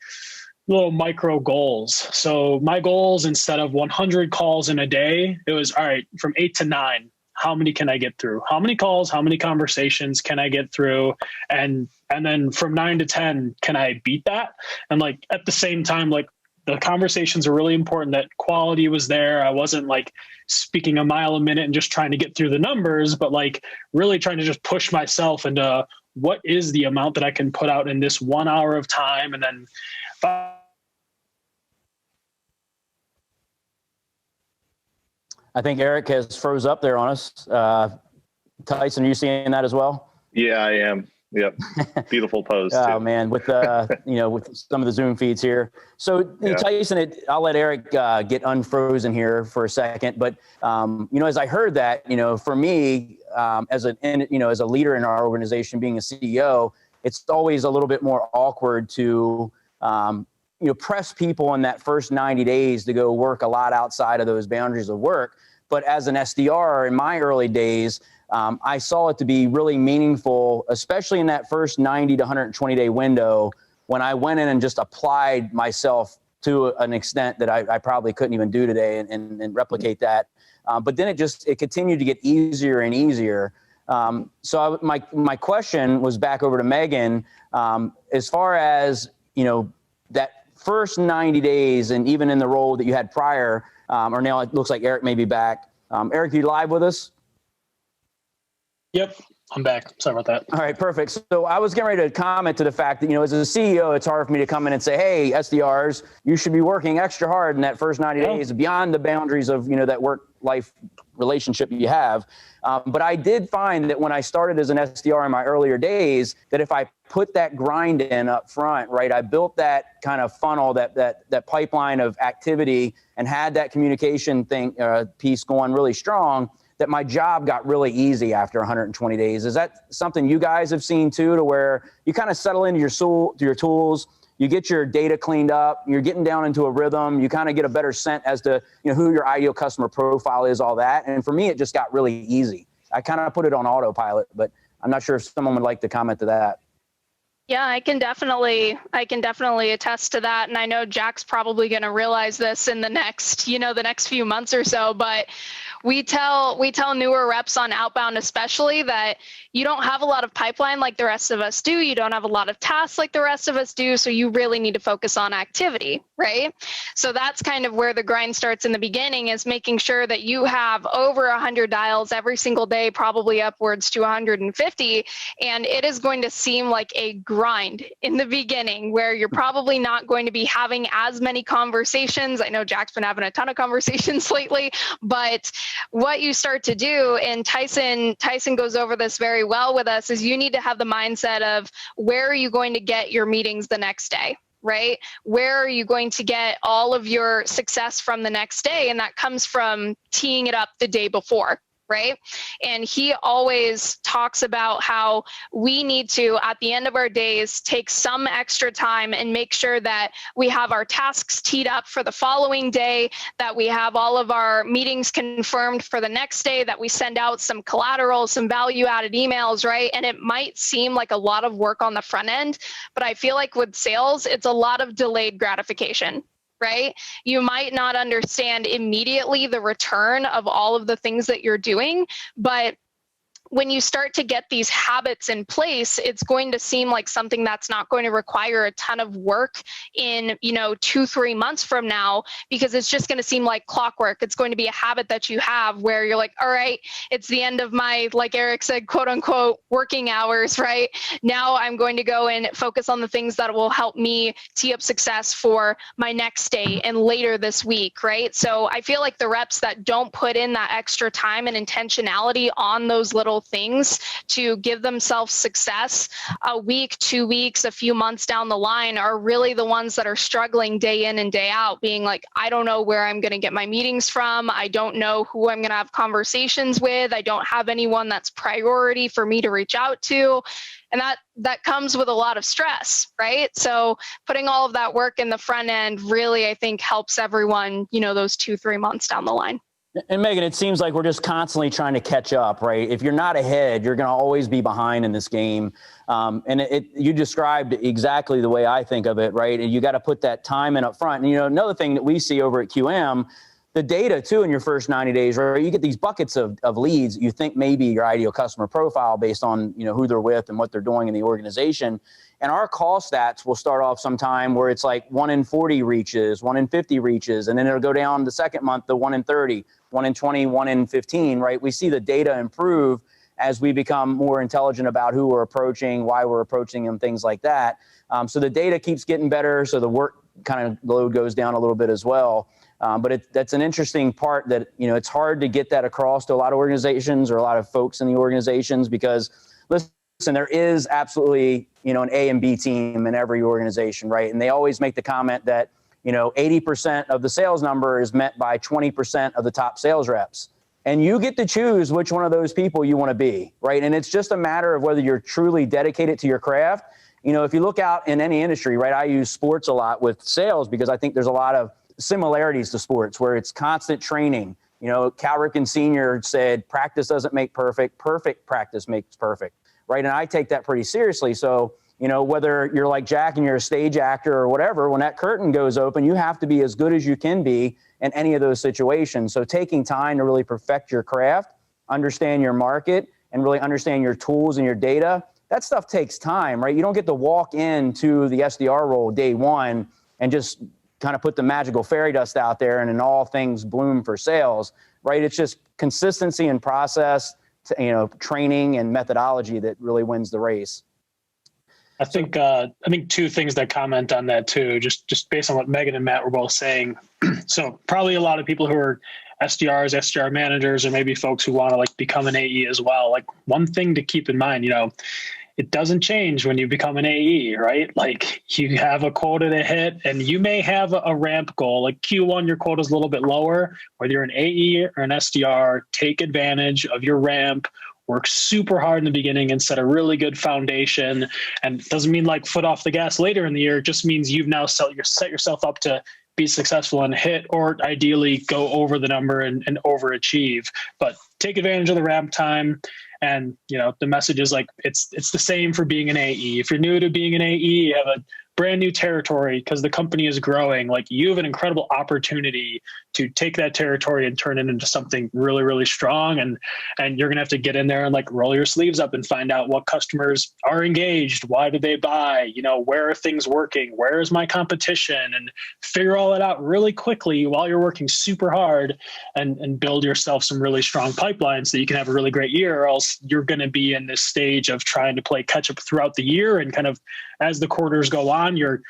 little micro goals. So my goals, instead of 100 calls in a day, it was, all right, from 8 to 9, how many can I get through? How many calls, how many conversations can I get through? And then from 9 to 10, can I beat that? And like, at the same time, like, the conversations are really important, that quality was there. I wasn't like speaking a mile a minute and just trying to get through the numbers, but like really trying to just push myself into what is the amount that I can put out in this 1 hour of time. And then I think Eric has froze up there on us. Theisen, are you seeing that as well? Yeah, I am. Yep. Beautiful post. Oh man, with you know, with some of the Zoom feeds here. So Theisen, I'll let Eric get unfrozen here for a second. But you know, as I heard that, you know, for me, as a leader in our organization, being a CEO, it's always a little bit more awkward to you know, press people in that first 90 days to go work a lot outside of those boundaries of work. But as an SDR in my early days, I saw it to be really meaningful, especially in that first 90 to 120 day window, when I went in and just applied myself to an extent that I probably couldn't even do today and replicate that. But then it continued to get easier and easier. So my question was back over to Megan, as far as, you know, that first 90 days, and even in the role that you had prior, or now it looks like Eric may be back. Eric, you live with us? Yep, I'm back. Sorry about that. All right, perfect. So I was getting ready to comment to the fact that, you know, as a CEO, it's hard for me to come in and say, hey, SDRs, you should be working extra hard in that first 90 days beyond the boundaries of, you know, that work-life relationship you have. But I did find that when I started as an SDR in my earlier days, that if I put that grind in up front, right, I built that kind of funnel, that pipeline of activity, and had that communication piece going really strong, that my job got really easy after 120 days. Is that something you guys have seen too, to where you kind of settle into your tools, you get your data cleaned up, you're getting down into a rhythm, you kind of get a better sense as to, you know, who your ideal customer profile is, all that. And for me, it just got really easy. I kind of put it on autopilot, but I'm not sure if someone would like to comment to that. Yeah, I can definitely attest to that. And I know Jack's probably going to realize this in the next few months or so, but we tell newer reps on outbound especially that, you don't have a lot of pipeline like the rest of us do. You don't have a lot of tasks like the rest of us do. So you really need to focus on activity, right? So that's kind of where the grind starts in the beginning, is making sure that you have over 100 dials every single day, probably upwards to 150. And it is going to seem like a grind in the beginning, where you're probably not going to be having as many conversations. I know Jack's been having a ton of conversations lately, but what you start to do, and Tyson goes over this very well with us, is you need to have the mindset of, where are you going to get your meetings the next day? Right? Where are you going to get all of your success from the next day? And that comes from teeing it up the day before. Right? And he always talks about how we need to, at the end of our days, take some extra time and make sure that we have our tasks teed up for the following day, that we have all of our meetings confirmed for the next day, that we send out some collateral, some value-added emails, right? And it might seem like a lot of work on the front end, but I feel like with sales, it's a lot of delayed gratification. Right? You might not understand immediately the return of all of the things that you're doing, but when you start to get these habits in place, it's going to seem like something that's not going to require a ton of work in, 2-3 months from now, because it's just going to seem like clockwork. It's going to be a habit that you have where you're like, all right, it's the end of my, like Eric said, quote unquote, working hours, right? Now I'm going to go and focus on the things that will help me tee up success for my next day and later this week, right? So I feel like the reps that don't put in that extra time and intentionality on those little things to give themselves success a week, 2 weeks, a few months down the line are really the ones that are struggling day in and day out, being like, I don't know where I'm going to get my meetings from. I don't know who I'm going to have conversations with. I don't have anyone that's priority for me to reach out to. And that comes with a lot of stress, right? So putting all of that work in the front end really, I think, helps everyone, those 2-3 months down the line. And Megan, it seems like we're just constantly trying to catch up, right? If you're not ahead, you're going to always be behind in this game. And you described exactly the way I think of it, right? And you got to put that time in up front. And, another thing that we see over at QM, the data too in your first 90 days, right? You get these buckets of leads. You think maybe your ideal customer profile based on, who they're with and what they're doing in the organization. And our call stats will start off sometime where it's like 1 in 40 reaches, 1 in 50 reaches, and then it'll go down the second month to 1 in 30, 1 in 20, 1 in 15, right? We see the data improve as we become more intelligent about who we're approaching, why we're approaching them, things like that. So the data keeps getting better, so the work kind of load goes down a little bit as well. But that's an interesting part that, it's hard to get that across to a lot of organizations or a lot of folks in the organizations, because listen, there is absolutely, an A and B team in every organization, right? And they always make the comment that, 80% of the sales number is met by 20% of the top sales reps. And you get to choose which one of those people you want to be, right? And it's just a matter of whether you're truly dedicated to your craft. If you look out in any industry, right? I use sports a lot with sales because I think there's a lot of similarities to sports where it's constant training. Cal Ripken Sr. said, practice doesn't make perfect, perfect practice makes perfect, right? And I take that pretty seriously. So, whether you're like Jack and you're a stage actor or whatever, when that curtain goes open, you have to be as good as you can be in any of those situations. So taking time to really perfect your craft, understand your market, and really understand your tools and your data, that stuff takes time, right? You don't get to walk into the SDR role day one and just kind of put the magical fairy dust out there and then all things bloom for sales, right? It's just consistency and process, training and methodology that really wins the race. I think 2 things that comment on that too, just based on what Megan and Matt were both saying. So probably a lot of people who are SDRs, SDR managers, or maybe folks who want to become an AE as well. Like, one thing to keep in mind, it doesn't change when you become an AE, right? Like, you have a quota to hit and you may have a ramp goal. Like Q1, your quota is a little bit lower. Whether you're an AE or an SDR, take advantage of your ramp. Work super hard in the beginning and set a really good foundation. And it doesn't mean foot off the gas later in the year. It just means you've now set yourself up to be successful and hit, or ideally go over the number and overachieve. But take advantage of the ramp time. And, the message is it's the same for being an AE. If you're new to being an AE, you have brand new territory because the company is growing, like you have an incredible opportunity to take that territory and turn it into something really, really strong. And you're going to have to get in there and like roll your sleeves up and find out what customers are engaged. Why do they buy? Where are things working? Where is my competition? And figure all that out really quickly while you're working super hard and build yourself some really strong pipelines so you can have a really great year, or else you're going to be in this stage of trying to play catch up throughout the year. And kind of as the quarters go on, you're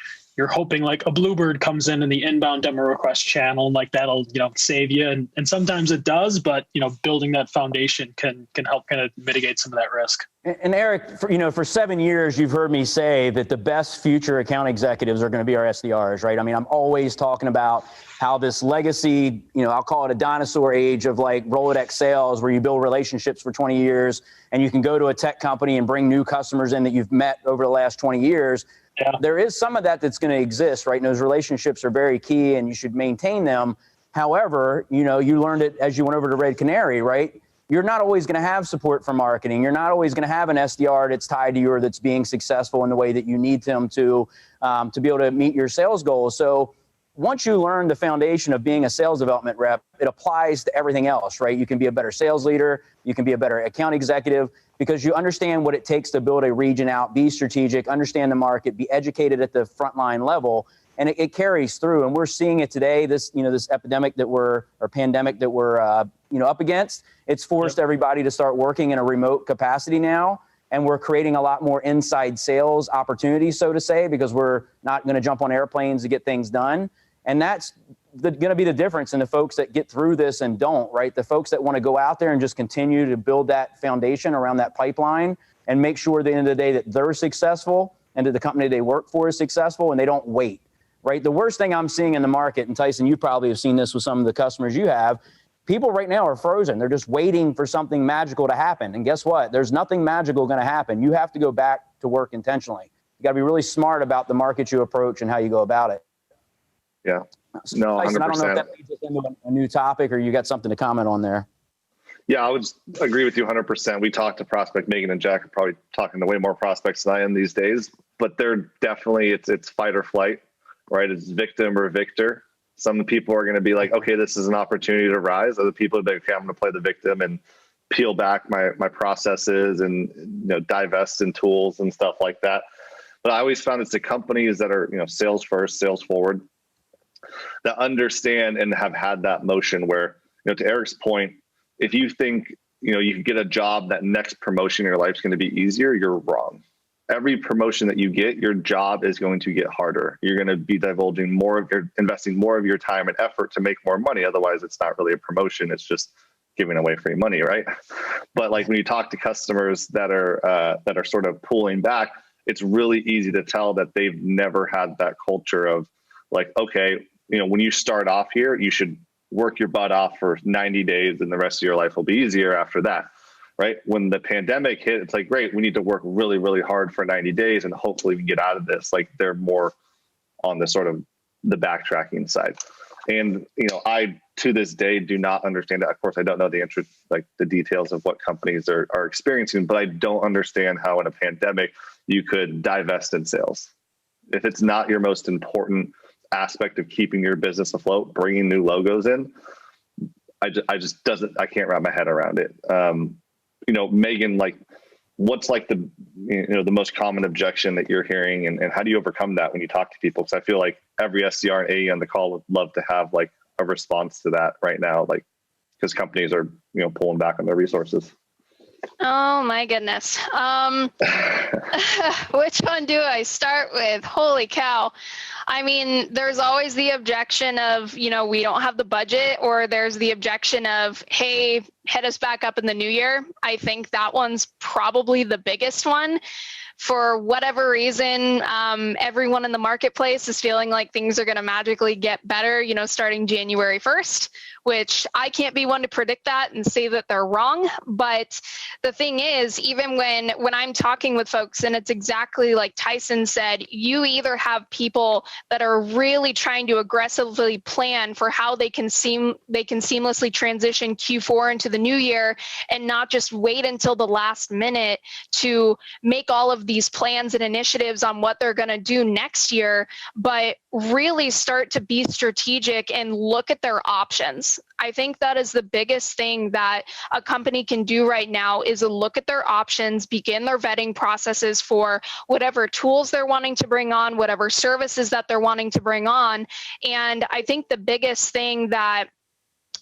hoping like a bluebird comes in the inbound demo request channel, and like that'll, save you. And sometimes it does, but, building that foundation can help kind of mitigate some of that risk. And Eric, for 7 years, you've heard me say that the best future account executives are going to be our SDRs, right? I mean, I'm always talking about how this legacy, I'll call it a dinosaur age of like Rolodex sales, where you build relationships for 20 years and you can go to a tech company and bring new customers in that you've met over the last 20 years. Yeah. There is some of that that's going to exist, right? And those relationships are very key and you should maintain them. However, you learned it as you went over to Red Canary, right? You're not always going to have support from marketing. You're not always going to have an SDR that's tied to you or that's being successful in the way that you need them to be able to meet your sales goals. So once you learn the foundation of being a sales development rep, it applies to everything else, right? You can be a better sales leader. You can be a better account executive because you understand what it takes to build a region out, be strategic, understand the market, be educated at the frontline level. And it carries through. And we're seeing it today, this epidemic or pandemic that we're, up against. It's forced everybody to start working in a remote capacity now. And we're creating a lot more inside sales opportunities, so to say, because we're not going to jump on airplanes to get things done. And that's going to be the difference in the folks that get through this and don't, right? The folks that want to go out there and just continue to build that foundation around that pipeline and make sure at the end of the day that they're successful and that the company they work for is successful and they don't wait, right? The worst thing I'm seeing in the market, and Theisen, you probably have seen this with some of the customers you have, people right now are frozen. They're just waiting for something magical to happen. And guess what? There's nothing magical going to happen. You have to go back to work intentionally. You got to be really smart about the market you approach and how you go about it. Yeah. No, 100%. Tyson, I don't know if that leads us into a new topic or you got something to comment on there. Yeah, I would agree with you 100%. We talked to prospect Megan and Jack are probably talking to way more prospects than I am these days, but they're definitely, it's fight or flight, right? It's victim or victor. Some people are going to be like, okay, this is an opportunity to rise. Other people are like, okay, I'm going to play the victim and peel back my processes and divest in tools and stuff like that. But I always found it's the companies that are sales first, sales forward, that understand and have had that motion where, to Eric's point, if you think, you can get a job, that next promotion in your life is going to be easier, you're wrong. Every promotion that you get, your job is going to get harder. You're going to be investing more of your time and effort to make more money. Otherwise, it's not really a promotion. It's just giving away free money, right? But like when you talk to customers that are sort of pulling back, it's really easy to tell that they've never had that culture of like, okay, when you start off here, you should work your butt off for 90 days and the rest of your life will be easier after that, right? When the pandemic hit, it's like, great, we need to work really, really hard for 90 days and hopefully we get out of this. Like they're more on the sort of the backtracking side. And, I, to this day, do not understand it. Of course, I don't know the details of what companies are experiencing, but I don't understand how in a pandemic you could divest in sales. If it's not your most important aspect of keeping your business afloat, bringing new logos in, I can't wrap my head around it. Megan, like what's like the most common objection that you're hearing and how do you overcome that when you talk to people? Because I feel like every SDR and AE on the call would love to have like a response to that right now, like because companies are, pulling back on their resources. Oh my goodness. Which one do I start with? Holy cow. I mean, there's always the objection of, we don't have the budget, or there's the objection of, hey, hit us back up in the new year. I think that one's probably the biggest one. For whatever reason, everyone in the marketplace is feeling like things are going to magically get better, starting January 1st, which I can't be one to predict that and say that they're wrong. But the thing is, even when I'm talking with folks, and it's exactly like Theisen said, you either have people that are really trying to aggressively plan for how they can seamlessly transition Q4 into the new year and not just wait until the last minute to make all of have these plans and initiatives on what they're going to do next year, but really start to be strategic and look at their options. I think that is the biggest thing that a company can do right now is look at their options, begin their vetting processes for whatever tools they're wanting to bring on, whatever services that they're wanting to bring on. And I think the biggest thing that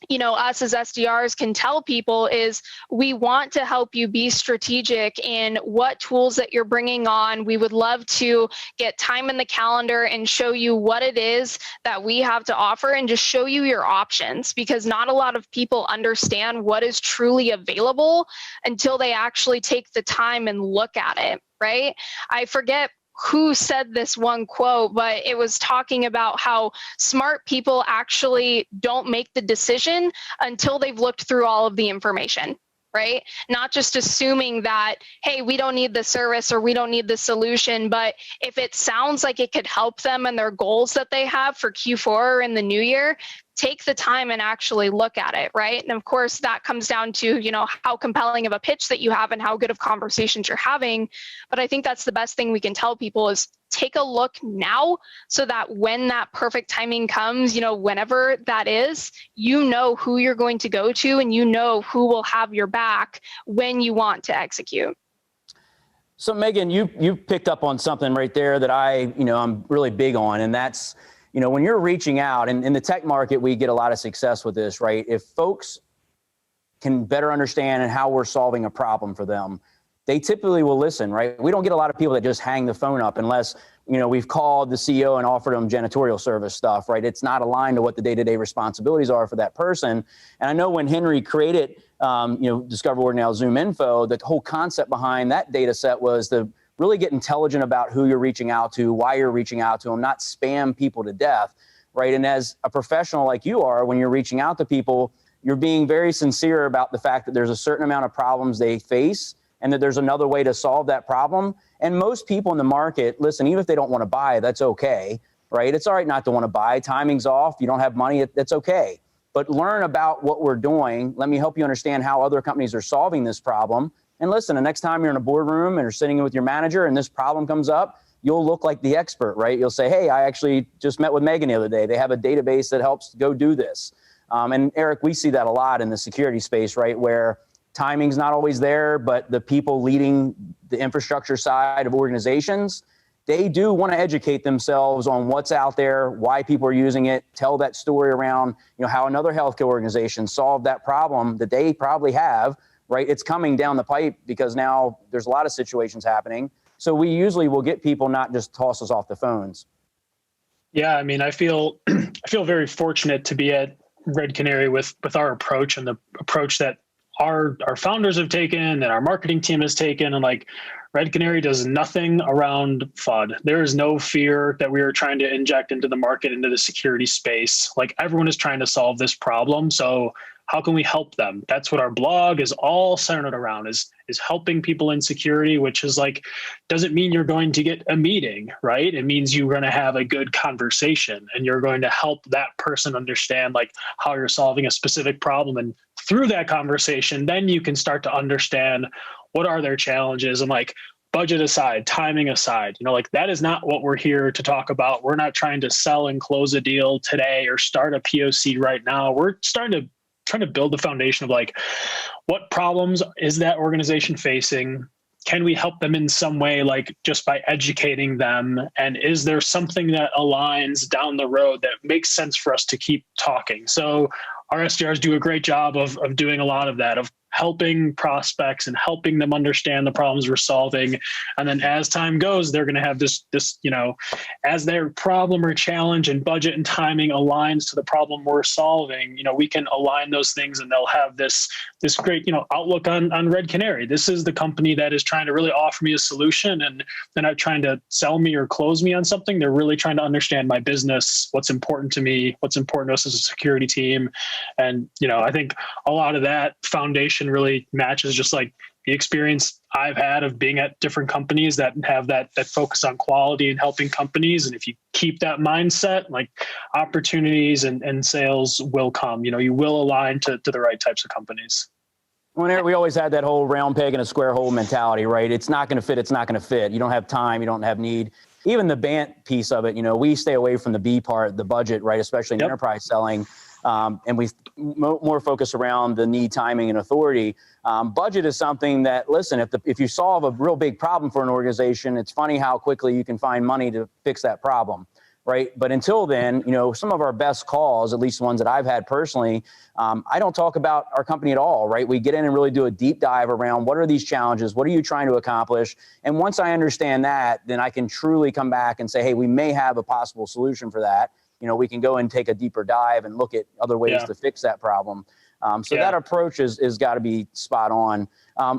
us as SDRs can tell people is we want to help you be strategic in what tools that you're bringing on. We would love to get time in the calendar and show you what it is that we have to offer and just show you your options, because not a lot of people understand what is truly available until they actually take the time and look at it, right? I forget who said this one quote, but it was talking about how smart people actually don't make the decision until they've looked through all of the information, right? Not just assuming that, hey, we don't need the service or we don't need the solution, but if it sounds like it could help them and their goals that they have for Q4 or in the new year, take the time and actually look at it, right? And of course, that comes down to, how compelling of a pitch that you have and how good of conversations you're having. But I think that's the best thing we can tell people is take a look now so that when that perfect timing comes, whenever that is, who you're going to go to and who will have your back when you want to execute. So Megan, you picked up on something right there that I'm really big on, and that's, when you're reaching out, and in the tech market, we get a lot of success with this, right? If folks can better understand how we're solving a problem for them, they typically will listen, right? We don't get a lot of people that just hang the phone up unless, we've called the CEO and offered them janitorial service stuff, right? It's not aligned to what the day-to-day responsibilities are for that person. And I know when Henry created, Discover Word Now ZoomInfo, the whole concept behind that data set was to really get intelligent about who you're reaching out to, why you're reaching out to them, not spam people to death, right? And as a professional like you are, when you're reaching out to people, you're being very sincere about the fact that there's a certain amount of problems they face and that there's another way to solve that problem. And most people in the market, listen, even if they don't want to buy, that's okay, right? It's all right not to want to buy. Timing's off. You don't have money. That's okay. But learn about what we're doing. Let me help you understand how other companies are solving this problem. And listen, the next time you're in a boardroom and you're sitting with your manager and this problem comes up, you'll look like the expert, right? You'll say, hey, I actually just met with Megan the other day. They have a database that helps go do this. And Eric, we see that a lot in the security space, right? Where timing's not always there, but the people leading the infrastructure side of organizations, they do want to educate themselves on what's out there, why people are using it, tell that story around, how another healthcare organization solved that problem that they probably have, right? It's coming down the pipe because now there's a lot of situations happening. So we usually will get people not just toss us off the phones. Yeah, I mean, I feel very fortunate to be at Red Canary with our approach and the approach that our founders have taken and our marketing team has taken. And like Red Canary does nothing around FUD. There is no fear that we are trying to inject into the market, into the security space. Like everyone is trying to solve this problem. So how can we help them? That's what our blog is all centered around, is helping people in security, which is like, doesn't mean you're going to get a meeting, right? It means you're going to have a good conversation and you're going to help that person understand like how you're solving a specific problem. And through that conversation, then you can start to understand what are their challenges and like budget aside, timing aside, like that is not what we're here to talk about. We're not trying to sell and close a deal today or start a POC right now. We're trying to build the foundation of like, what problems is that organization facing? Can we help them in some way, like just by educating them? And is there something that aligns down the road that makes sense for us to keep talking? So our SDRs do a great job of doing a lot of that, of helping prospects and helping them understand the problems we're solving. And then as time goes, they're going to have this, as their problem or challenge and budget and timing aligns to the problem we're solving, we can align those things and they'll have this great, outlook on Red Canary. This is the company that is trying to really offer me a solution, and they're not trying to sell me or close me on something. They're really trying to understand my business, what's important to me, what's important to us as a security team. And, I think a lot of that foundation really matches just like the experience I've had of being at different companies that have that focus on quality and helping companies. And if you keep that mindset, like opportunities and sales will come, you will align to the right types of companies. Well, Eric, we always had that whole round peg in a square hole mentality, right? It's not going to fit. It's not going to fit. You don't have time. You don't have need. Even the BANT piece of it, we stay away from the B part, the budget, right? Especially in enterprise selling. And we more focus around the need, timing, and authority. Budget is something that, listen, if you solve a real big problem for an organization, it's funny how quickly you can find money to fix that problem. Right. But until then, some of our best calls, at least ones that I've had personally, I don't talk about our company at all. Right. We get in and really do a deep dive around what are these challenges? What are you trying to accomplish? And once I understand that, then I can truly come back and say, hey, we may have a possible solution for that. We can go and take a deeper dive and look at other ways to fix that problem. That approach is got to be spot on.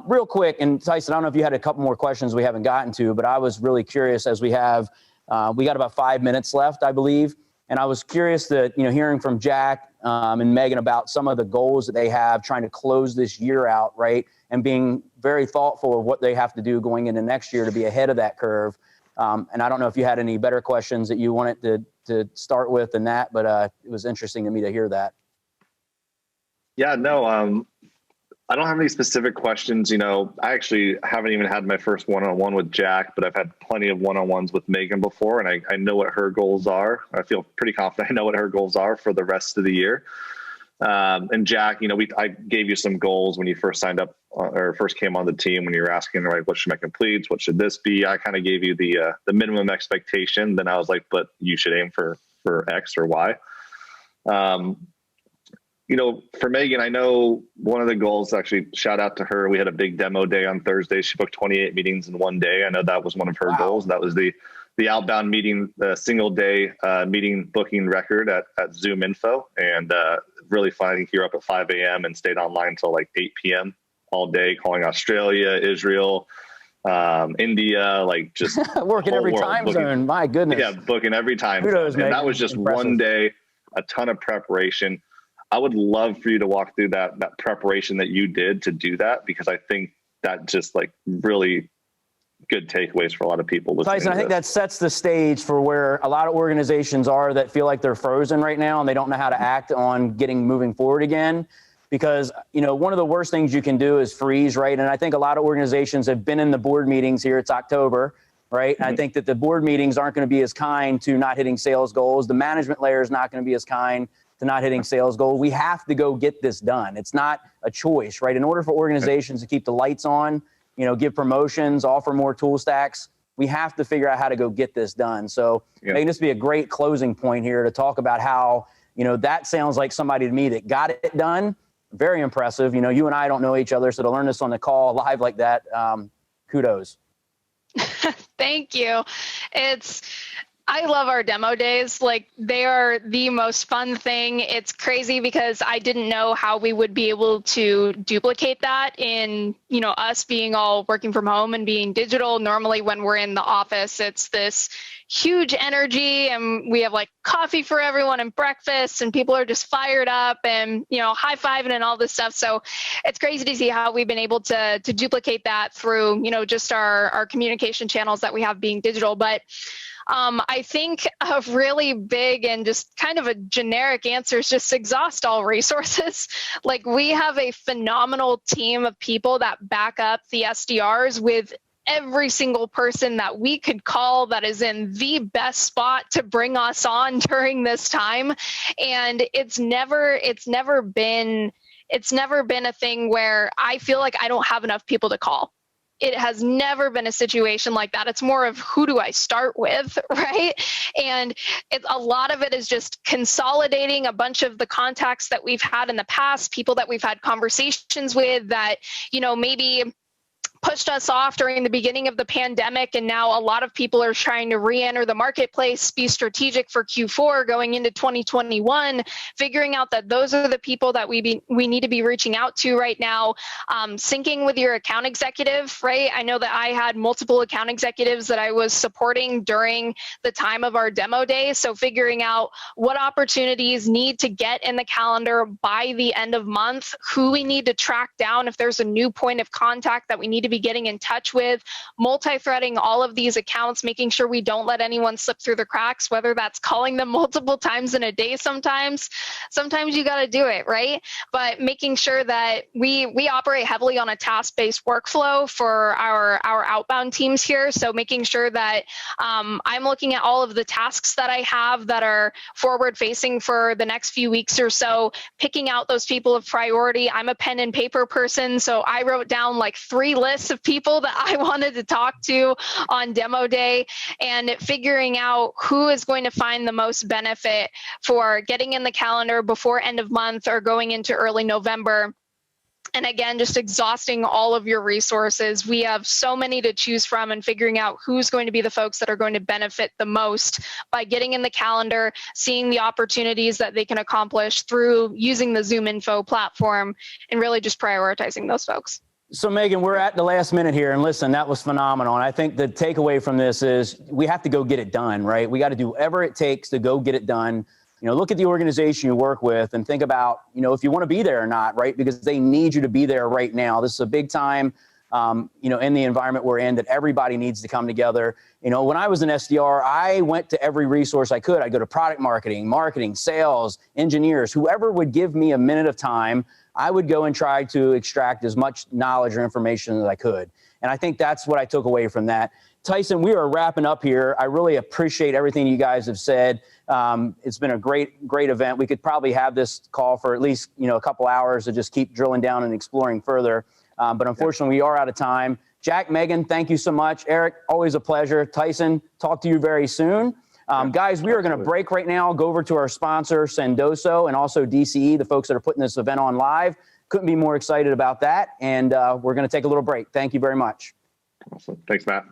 Real quick. And Theisen, I don't know if you had a couple more questions we haven't gotten to, but I was really curious as we got about 5 minutes left, I believe. And I was curious that, hearing from Jack and Megan about some of the goals that they have trying to close this year out, right? And being very thoughtful of what they have to do going into next year to be ahead of that curve. And I don't know if you had any better questions that you wanted to start with than that, but it was interesting to me to hear that. Yeah, no, I don't have any specific questions. I actually haven't even had my first one-on-one with Jack, but I've had plenty of one-on-ones with Megan before, and I know what her goals are. I feel pretty confident I know what her goals are for the rest of the year. And Jack, I gave you some goals when you first signed up or first came on the team, when you were asking, right, what should my completes? What should this be? I kind of gave you the minimum expectation. Then I was like, but you should aim for X or Y. For Megan, I know one of the goals, actually, shout out to her. We had a big demo day on Thursday. She booked 28 meetings in one day. I know that was one of her goals. That was the outbound meeting, the single day meeting booking record at ZoomInfo. And really finding here up at 5 a.m. and stayed online until like 8 p.m. all day, calling Australia, Israel, India, like just working every time zone. My goodness. Yeah, booking every time zone. And that was just one day, a ton of preparation. I would love for you to walk through that preparation that you did to do that, because I think that just like really good takeaways for a lot of people. Theisen, I think that sets the stage for where a lot of organizations are that feel like they're frozen right now and they don't know how to act on moving forward again. Because, one of the worst things you can do is freeze, right? And I think a lot of organizations have been in the board meetings here. It's October, right? And I think that the board meetings aren't going to be as kind to not hitting sales goals. The management layer is not going to be as kind to not hitting sales goals. We have to go get this done. It's not a choice, right? In order for organizations to keep the lights on, give promotions, offer more tool stacks, we have to figure out how to go get this done. So maybe this would be a great closing point here to talk about how, that sounds like somebody to me that got it done. Very impressive. You and I don't know each other, so to learn this on the call live like that, kudos. Thank you. I love our demo days. Like, they are the most fun thing. It's crazy because I didn't know how we would be able to duplicate that in, us being all working from home and being digital. Normally when we're in the office, it's this huge energy and we have like coffee for everyone and breakfast and people are just fired up and, high-fiving and all this stuff. So it's crazy to see how we've been able to duplicate that through, just our communication channels that we have being digital. But I think a really big and just kind of a generic answer is just exhaust all resources. Like, we have a phenomenal team of people that back up the SDRs with every single person that we could call that is in the best spot to bring us on during this time. And it's never been a thing where I feel like I don't have enough people to call. It has never been a situation like that. It's more of, who do I start with, right? And a lot of it is just consolidating a bunch of the contacts that we've had in the past, people that we've had conversations with that, maybe pushed us off during the beginning of the pandemic. And now a lot of people are trying to re-enter the marketplace, be strategic for Q4 going into 2021, figuring out that those are the people that we need to be reaching out to right now. Syncing with your account executive, right? I know that I had multiple account executives that I was supporting during the time of our demo day. So figuring out what opportunities need to get in the calendar by the end of month, who we need to track down if there's a new point of contact that we need to be be getting in touch with, multi-threading all of these accounts, making sure we don't let anyone slip through the cracks, whether that's calling them multiple times in a day sometimes you got to do it, right? But making sure that we operate heavily on a task-based workflow for our outbound teams here. So making sure that I'm looking at all of the tasks that I have that are forward-facing for the next few weeks or so, picking out those people of priority. I'm a pen and paper person, so I wrote down like 3 lists of people that I wanted to talk to on demo day, and figuring out who is going to find the most benefit for getting in the calendar before end of month or going into early November. And again, just exhausting all of your resources. We have so many to choose from, and figuring out who's going to be the folks that are going to benefit the most by getting in the calendar, seeing the opportunities that they can accomplish through using the ZoomInfo platform, and really just prioritizing those folks. So Megan, we're at the last minute here, and listen, that was phenomenal. And I think the takeaway from this is we have to go get it done, right? We got to do whatever it takes to go get it done. You know, look at the organization you work with and think about, you know, if you want to be there or not, right? Because they need you to be there right now. This is a big time, you know, in the environment we're in, that everybody needs to come together. You know, when I was an SDR, I went to every resource I could. I'd go to product marketing, sales, engineers, whoever would give me a minute of time, I would go and try to extract as much knowledge or information as I could. And I think that's what I took away from that. Theisen, we are wrapping up here. I really appreciate everything you guys have said. It's been a great event. We could probably have this call for at least, you know, a couple hours to just keep drilling down and exploring further. But unfortunately, we are out of time. Jack, Megan, thank you so much. Eric, always a pleasure. Theisen, talk to you very soon. Guys, we are going to break right now, go over to our sponsor, Sendoso, and also DCE, the folks that are putting this event on live. Couldn't be more excited about that. And we're going to take a little break. Thank you very much. Awesome. Thanks, Matt.